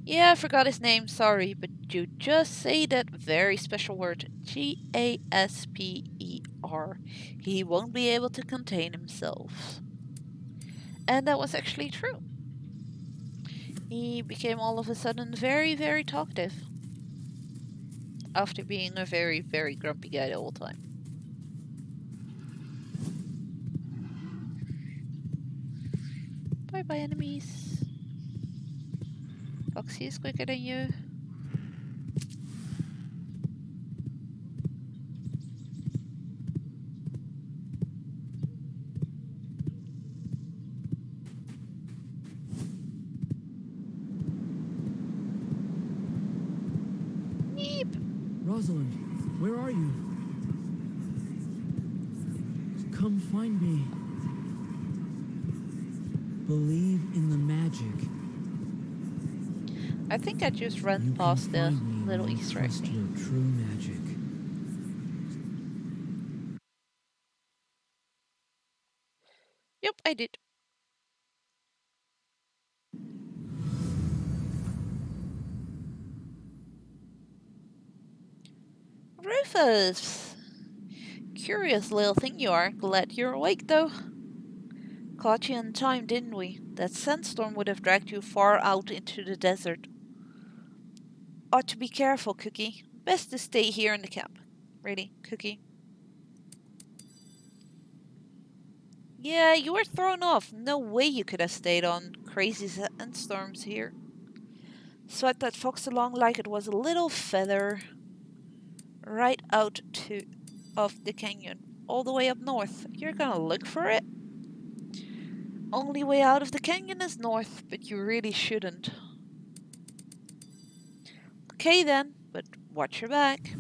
Yeah, I forgot his name, sorry, but you just say that very special word, Gasper. He won't be able to contain himself. And that was actually true. He became all of a sudden very, very talkative. After being a very, very grumpy guy the whole time. Bye bye, enemies. Foxy is quicker than you. Yeep. Rosalind, where are you? Come find me. Believe in the magic. I think I just ran You past the can find me little when you Easter egg trust thing. your true magic. Yep, I did. Rufus! Curious little thing you are. Glad you're awake, though. Caught you in time, didn't we? That sandstorm would have dragged you far out into the desert. Ought to be careful, Cookie. Best to stay here in the camp. Really, Cookie? Yeah, you were thrown off. No way you could have stayed on. Crazy sandstorms here. Swept that fox along like it was a little feather. Right out to of the canyon. All the way up north. You're gonna look for it? Only way out of the canyon is north, but you really shouldn't. Okay then, but watch your back.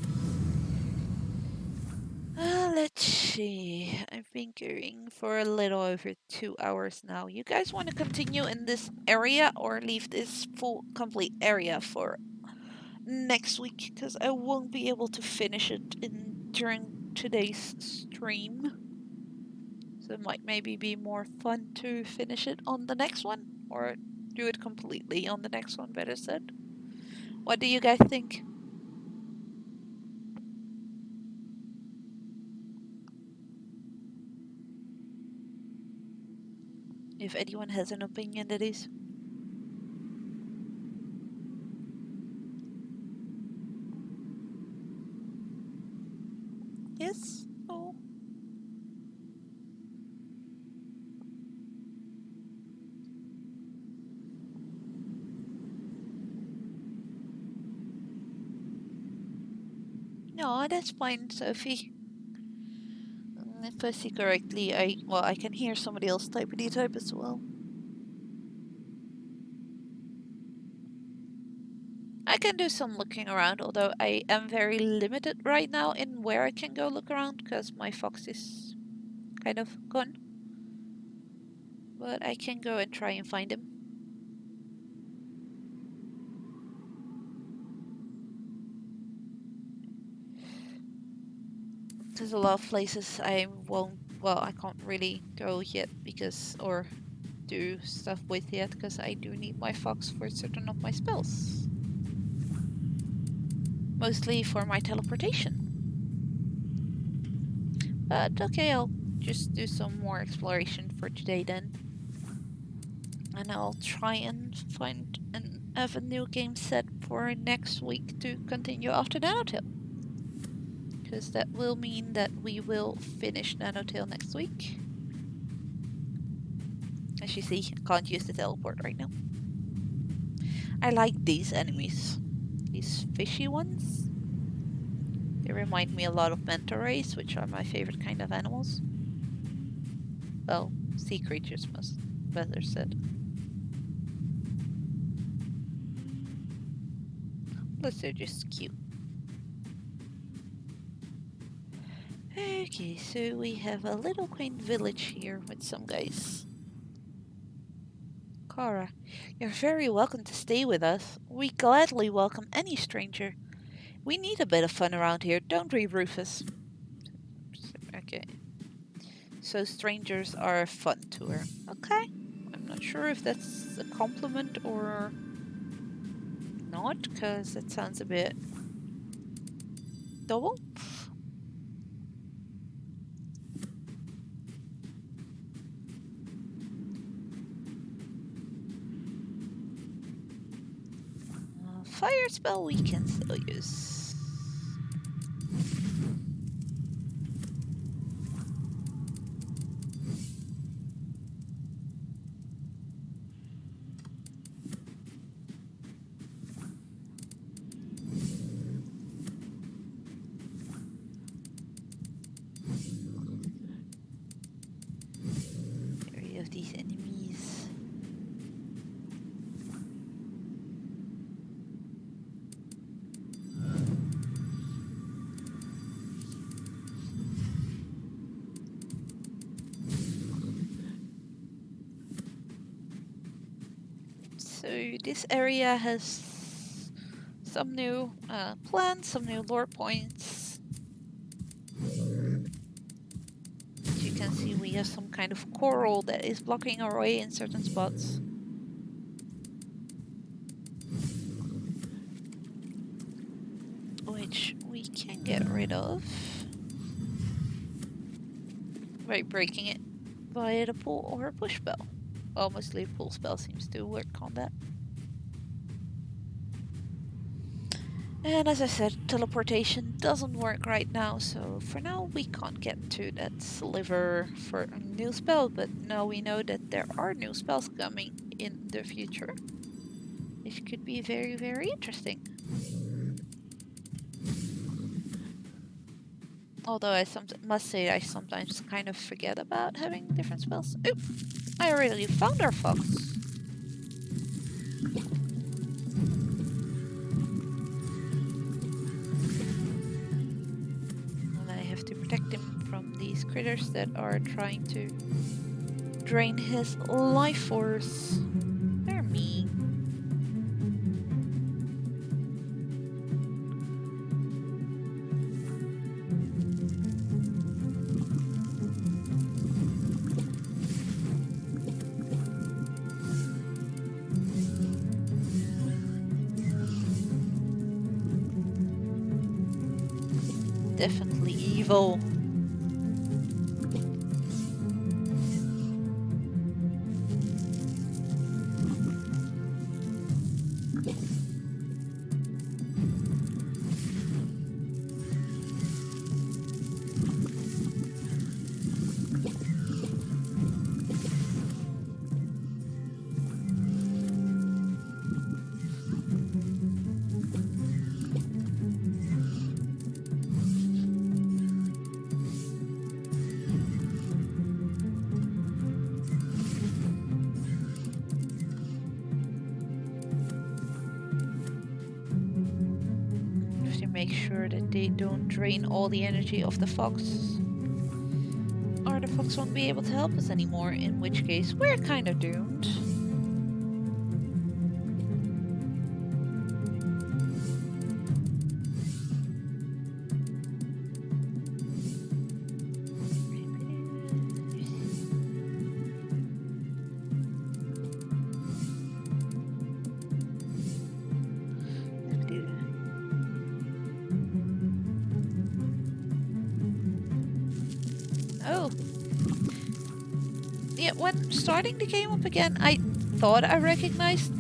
Let's see. I've been going for a little over 2 hours now. You guys want to continue in this area or leave this full complete area for next week? Because I won't be able to finish it during today's stream. So it might maybe be more fun to finish it on the next one or do it completely on the next one, better said. What do you guys think? If anyone has an opinion, that is. Yes? Oh. No, that's fine, Sophie. If I see correctly, I can hear somebody else typity type as well. I can do some looking around, although I am very limited right now in where I can go look around because my fox is kind of gone. But I can go and try and find him. There's a lot of places I won't, well, I can't really go yet because, or do stuff with yet because I do need my fox for certain of my spells. Mostly for my teleportation. But okay, I'll just do some more exploration for today then. And I'll try and find and have a new game set for next week to continue after Nanotale. Because that will mean that we will finish Nanotale next week. As you see, I can't use the teleport right now. I like these enemies. These fishy ones. They remind me a lot of manta rays, which are my favorite kind of animals. Well, Sea creatures, most better said. Plus, they're just cute. Okay, so we have a little quaint village here with some guys. Kara, you're very welcome to stay with us. We gladly welcome any stranger. We need a bit of fun around here, don't we, Rufus? Okay. So strangers are fun to her. Okay. I'm not sure if that's a compliment or not, because that sounds a bit double. Fire spell we can still use. Get rid of these enemies. So this area has some new plants, some new lore points. As you can see, we have some kind of coral that is blocking our way in certain spots. Which we can get rid of by breaking it via the pull or a push spell. Well, mostly a pull spell seems to work on that. And as I said, teleportation doesn't work right now, so for now we can't get to that sliver for a new spell, but now we know that there are new spells coming in the future, which could be very, very interesting. Although I must say I sometimes kind of forget about having different spells. Oop! I already found our fox. And I have to protect him from these critters that are trying to drain his life force. They're mean. Definitely evil. Make sure that they don't drain all the energy of the fox, or the fox won't be able to help us anymore, in which case we're kind of doomed. Oh. Yeah, when starting the game up again, I thought I recognized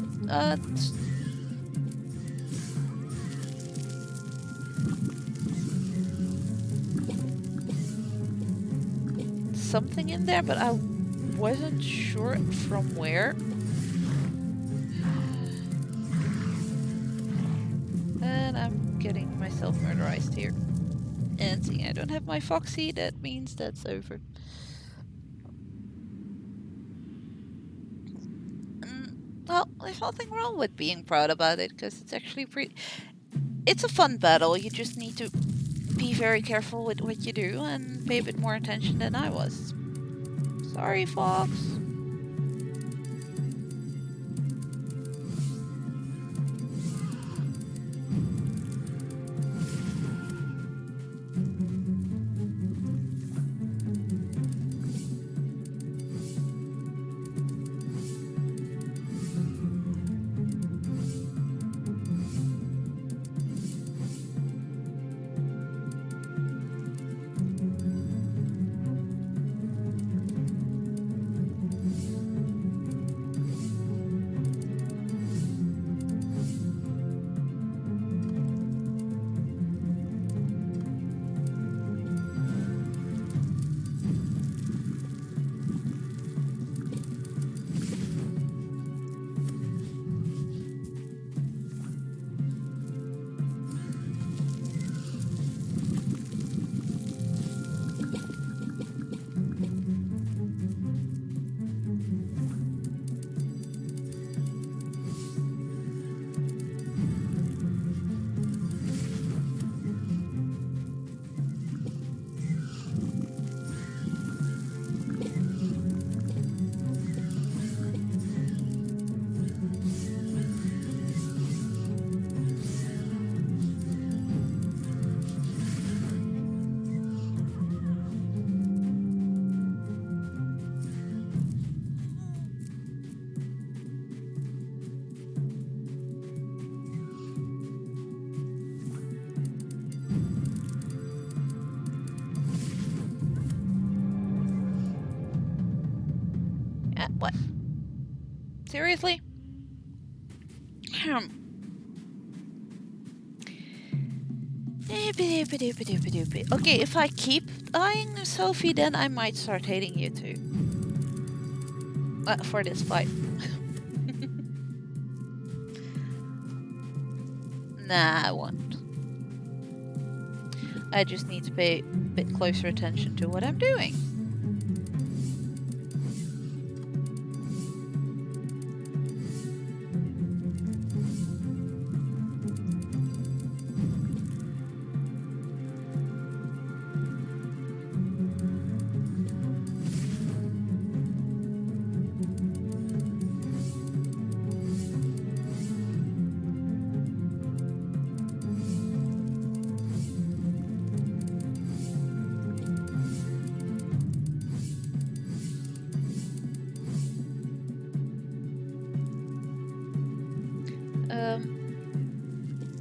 something in there, but I wasn't sure from where. And I'm getting myself murderized here. And seeing I don't have my foxy, that means that's over. Well, there's nothing wrong with being proud about it, because it's actually pretty. It's a fun battle. You just need to be very careful with what you do and pay a bit more attention than I was. Sorry, Fox. What? Seriously? Okay, if I keep eyeing Sophie, then I might start hating you too. For this fight. Nah, I won't. I just need to pay a bit closer attention to what I'm doing.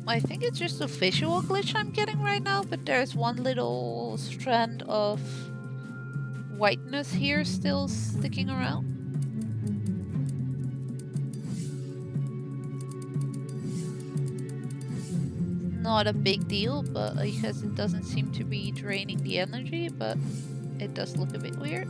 I think it's just a visual glitch I'm getting right now, but there's one little strand of whiteness here still sticking around. Not a big deal, but because it doesn't seem to be draining the energy, but it does look a bit weird.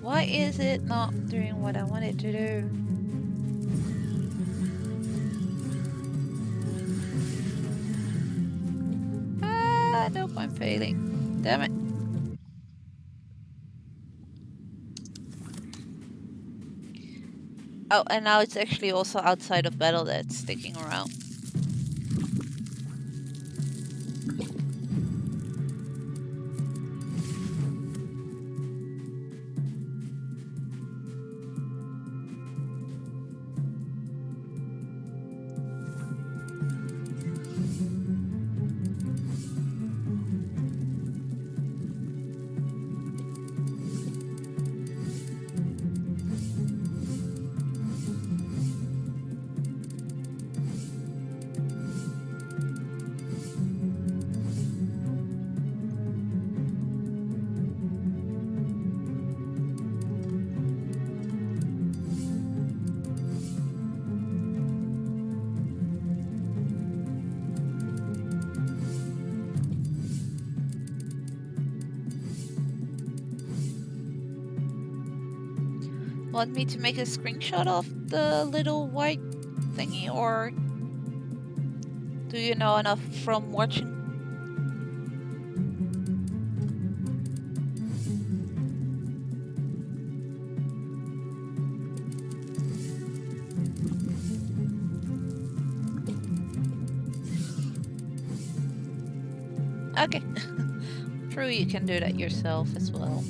Why is it not doing what I want it to do? Ah, nope, I'm failing. Damn it. Oh, and now it's actually also outside of battle that's sticking around. Want me to make a screenshot of the little white thingy, or do you know enough from watching? Okay. True, you can do that yourself as well.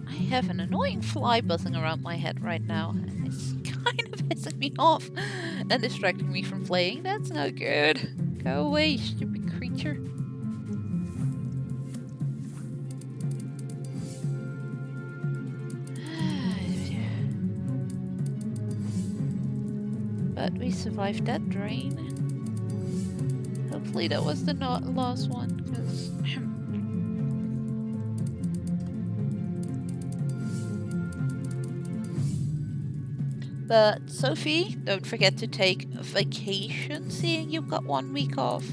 I have an annoying fly buzzing around my head right now, and it's kind of pissing me off and distracting me from playing. That's no good. Go away, stupid creature. But we survived that drain. Hopefully that was the last one, because... But Sophie, don't forget to take a vacation, seeing you've got 1 week off.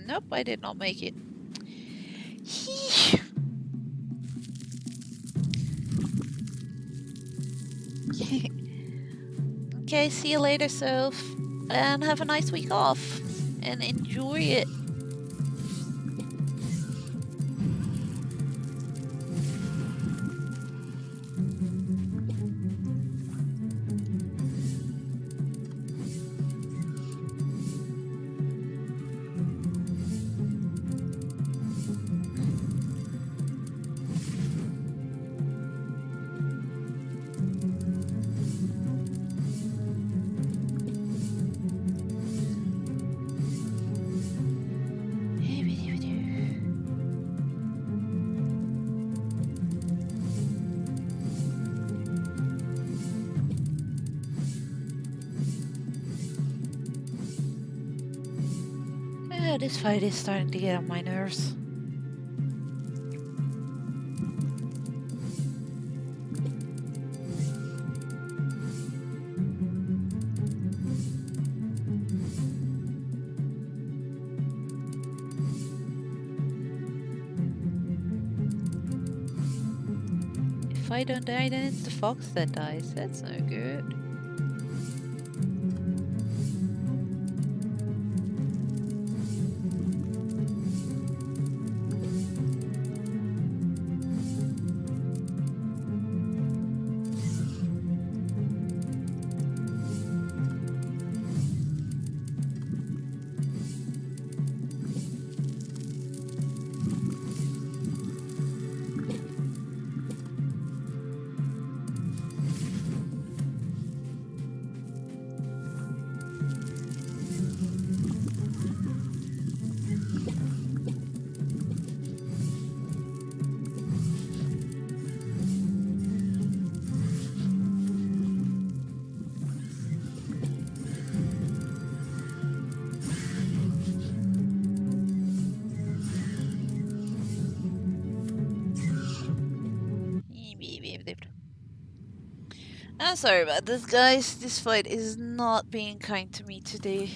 Nope, I did not make it. Okay, see you later, Soph. And have a nice week off. And enjoy it. This fight is starting to get on my nerves. If I don't die, then it's the fox that dies. That's no good. I'm sorry about this, guys. This fight is not being kind to me today.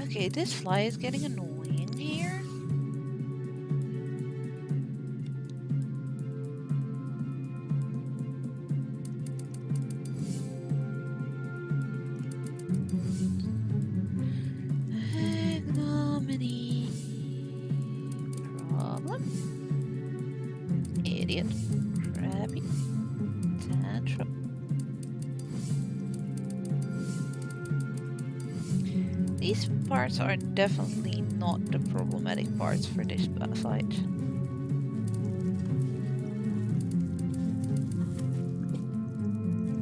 Okay, this fly is getting annoying here. Ignominy. Problem. Idiot. Crabby. Tantrum. These parts are definitely not the problematic parts for this fight.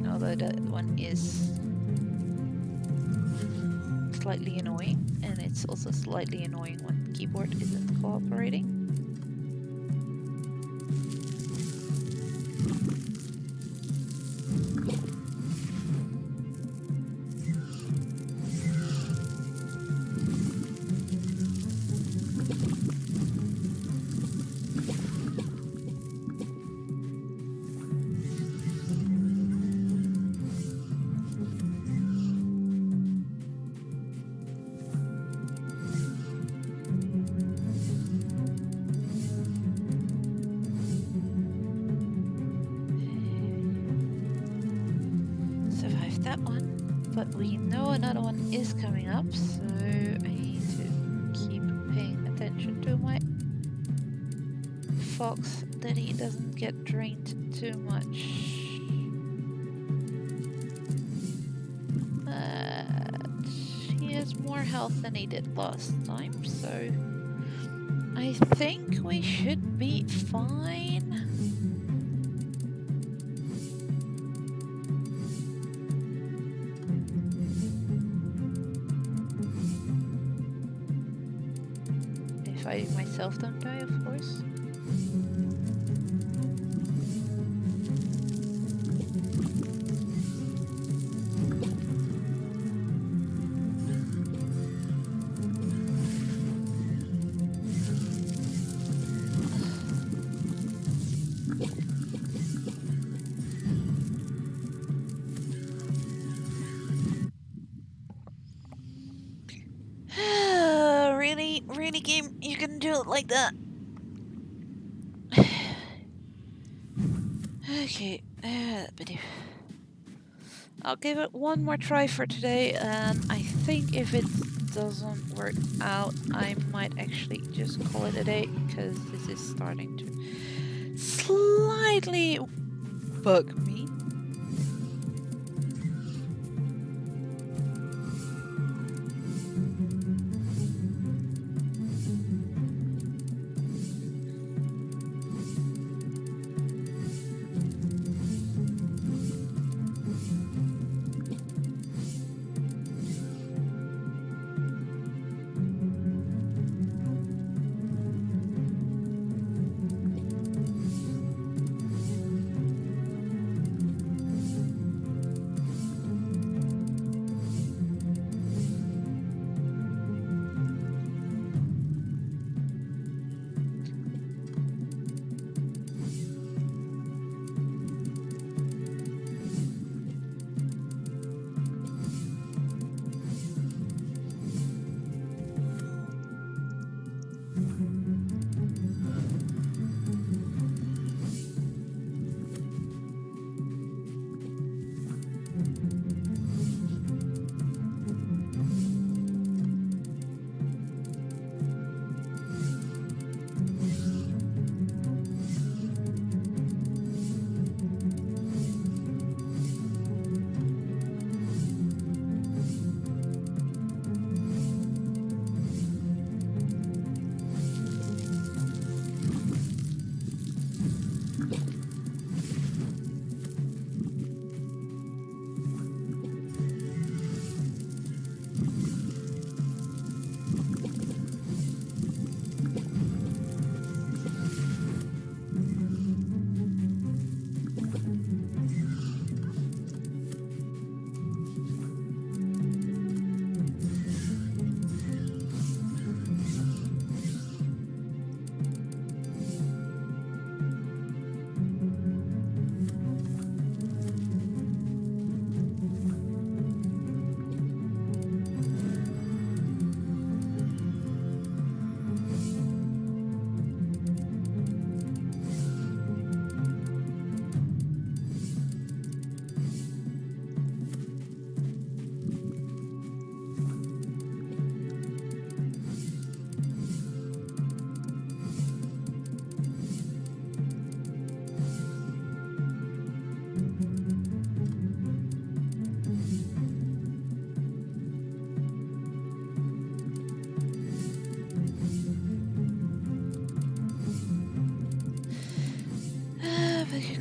Although that one is slightly annoying, and it's also slightly annoying when the keyboard isn't cooperating. Survived that one, but we know another one is coming up, so I need to keep paying attention to my fox that he doesn't get drained too much. He has more health than he did last time, so I think we should be fine. If I myself don't die, of course. Really, game? You can do it like that? Okay, I'll give it one more try for today, and I think if it doesn't work out, I might actually just call it a day, because this is starting to slightly bug me.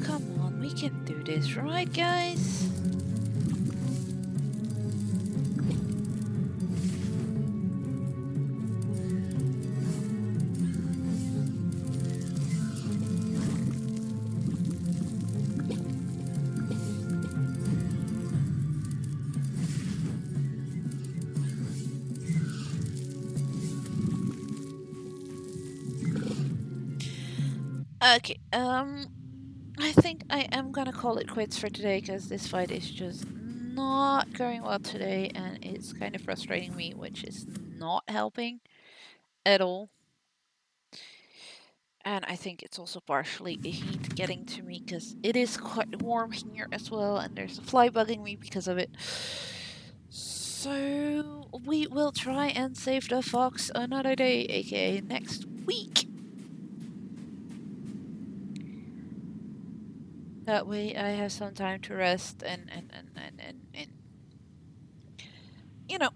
Come on, we can do this, right, guys? Okay, I think I am gonna call it quits for today because this fight is just not going well today and it's kind of frustrating me, which is not helping at all. And I think it's also partially a heat getting to me because it is quite warm here as well, and there's a fly bugging me because of it. So we will try and save the fox another day, aka next week. That way I have some time to rest and you know,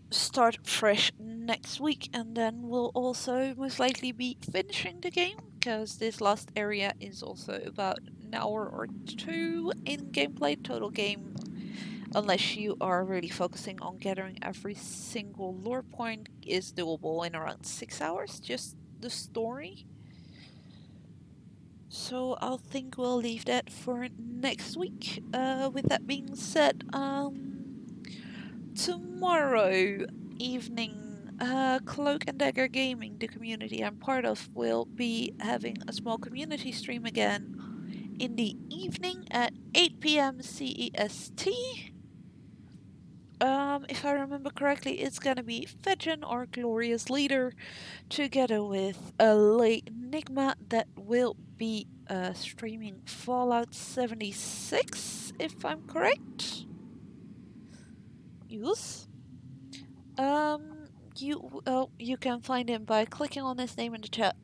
start fresh next week, and then we'll also most likely be finishing the game because this last area is also about an hour or two in gameplay total game, unless you are really focusing on gathering every single lore point, is doable in around 6 hours, just the story. So I'll think we'll leave that for next week. With that being said, tomorrow evening, Cloak and Dagger Gaming, the community I'm part of, will be having a small community stream again in the evening at 8 p.m. CEST. If I remember correctly, it's gonna be Fedgen, our glorious leader, together with a late Enigma that will be streaming Fallout 76, if I'm correct. Yes. Um, you can find him by clicking on his name in the chat,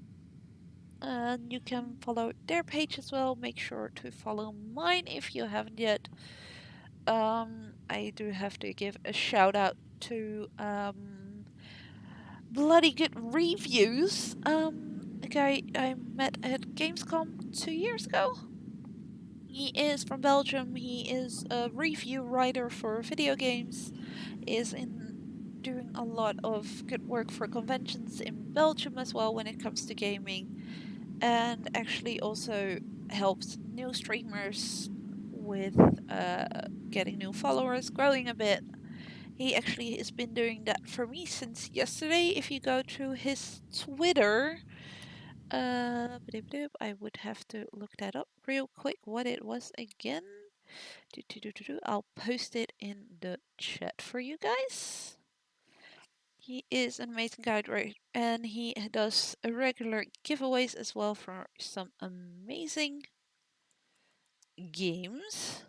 and you can follow their page as well. Make sure to follow mine if you haven't yet. I do have to give a shout out to Bloody Good Reviews, a guy I met at Gamescom 2 years ago. He is from Belgium. He is a review writer for video games. Is in doing a lot of good work for conventions in Belgium as well when it comes to gaming, and actually also helps new streamers with getting new followers, growing a bit. He actually has been doing that for me since yesterday. If you go to his Twitter, I would have to look that up real quick what it was again. I'll post it in the chat for you guys. He is an amazing guide, right? And he does regular giveaways as well for some amazing games.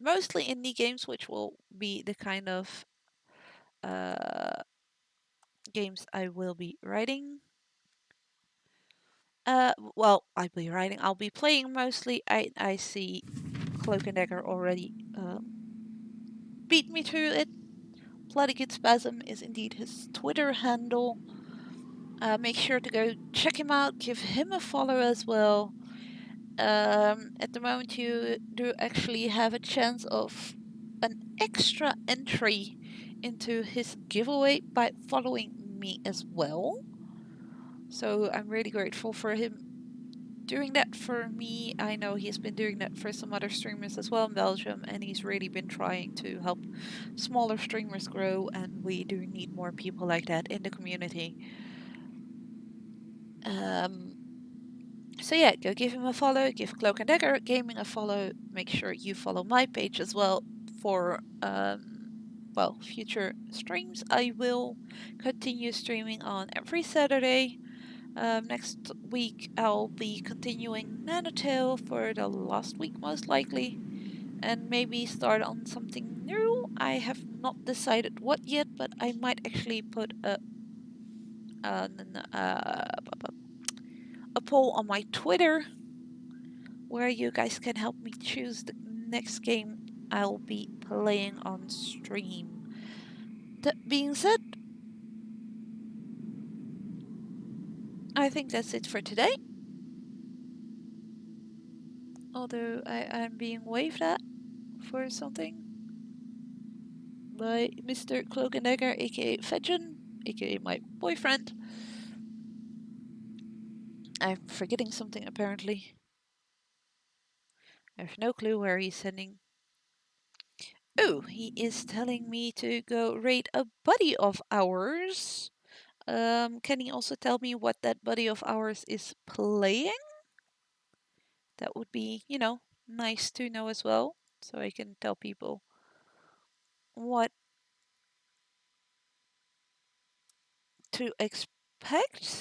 Mostly indie games, which will be the kind of uh, games I will be writing. Well, I'll be playing mostly. I see Cloak and Dagger already beat me to it. Bloody Good Spasm is indeed his Twitter handle. Make sure to go check him out, give him a follow as well. At the moment, you do actually have a chance of an extra entry into his giveaway by following me as well. So I'm really grateful for him doing that for me. I know he's been doing that for some other streamers as well in Belgium, and he's really been trying to help smaller streamers grow, and we do need more people like that in the community. Um, so yeah, go give him a follow, give Cloak and Dagger Gaming a follow. Make sure you follow my page as well for future streams. I will continue streaming on every Saturday. Next week I'll be continuing Nanotale for the last week most likely, and maybe start on something new. I have not decided what yet, but I might actually put a poll on my Twitter where you guys can help me choose the next game I'll be playing on stream. That being said, I think that's it for today. Although I'm being waved at for something by Mr. Cloak and Dagger, aka Fedgen, aka my boyfriend. I'm forgetting something apparently. I have no clue where he's sending. Oh, he is telling me to go raid a buddy of ours. Can he also tell me what that buddy of ours is playing? That would be, nice to know as well, so I can tell people what to expect.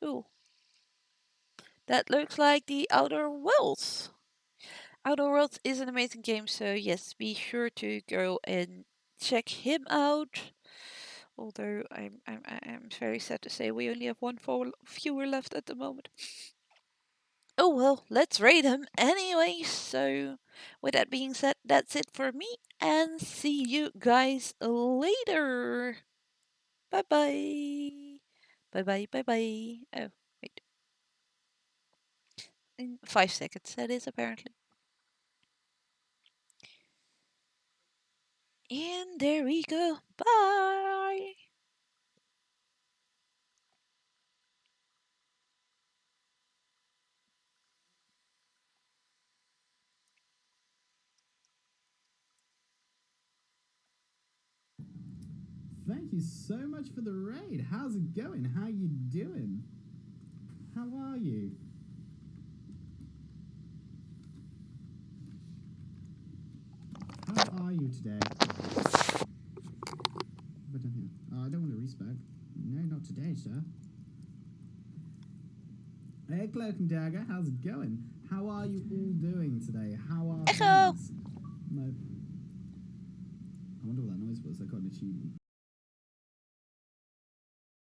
Ooh, that looks like the Outer Worlds. Outer Worlds is an amazing game, so yes, be sure to go and check him out. Although I'm very sad to say we only have one viewer left at the moment. Oh well, let's raid him anyway. So, with that being said, that's it for me, and see you guys later. Bye bye. Bye bye. Bye bye. Oh, wait. In 5 seconds, that is apparently. And there we go. Bye. Thank you so much for the raid. How's it going? How you doing? How are you? How are you today? What have I done here? Oh, I don't want to respec. No, not today, sir. Hey, Cloak and Dagger, how's it going? How are you all doing today? How are Echo. things? No. I wonder what that noise was. I got an achievement.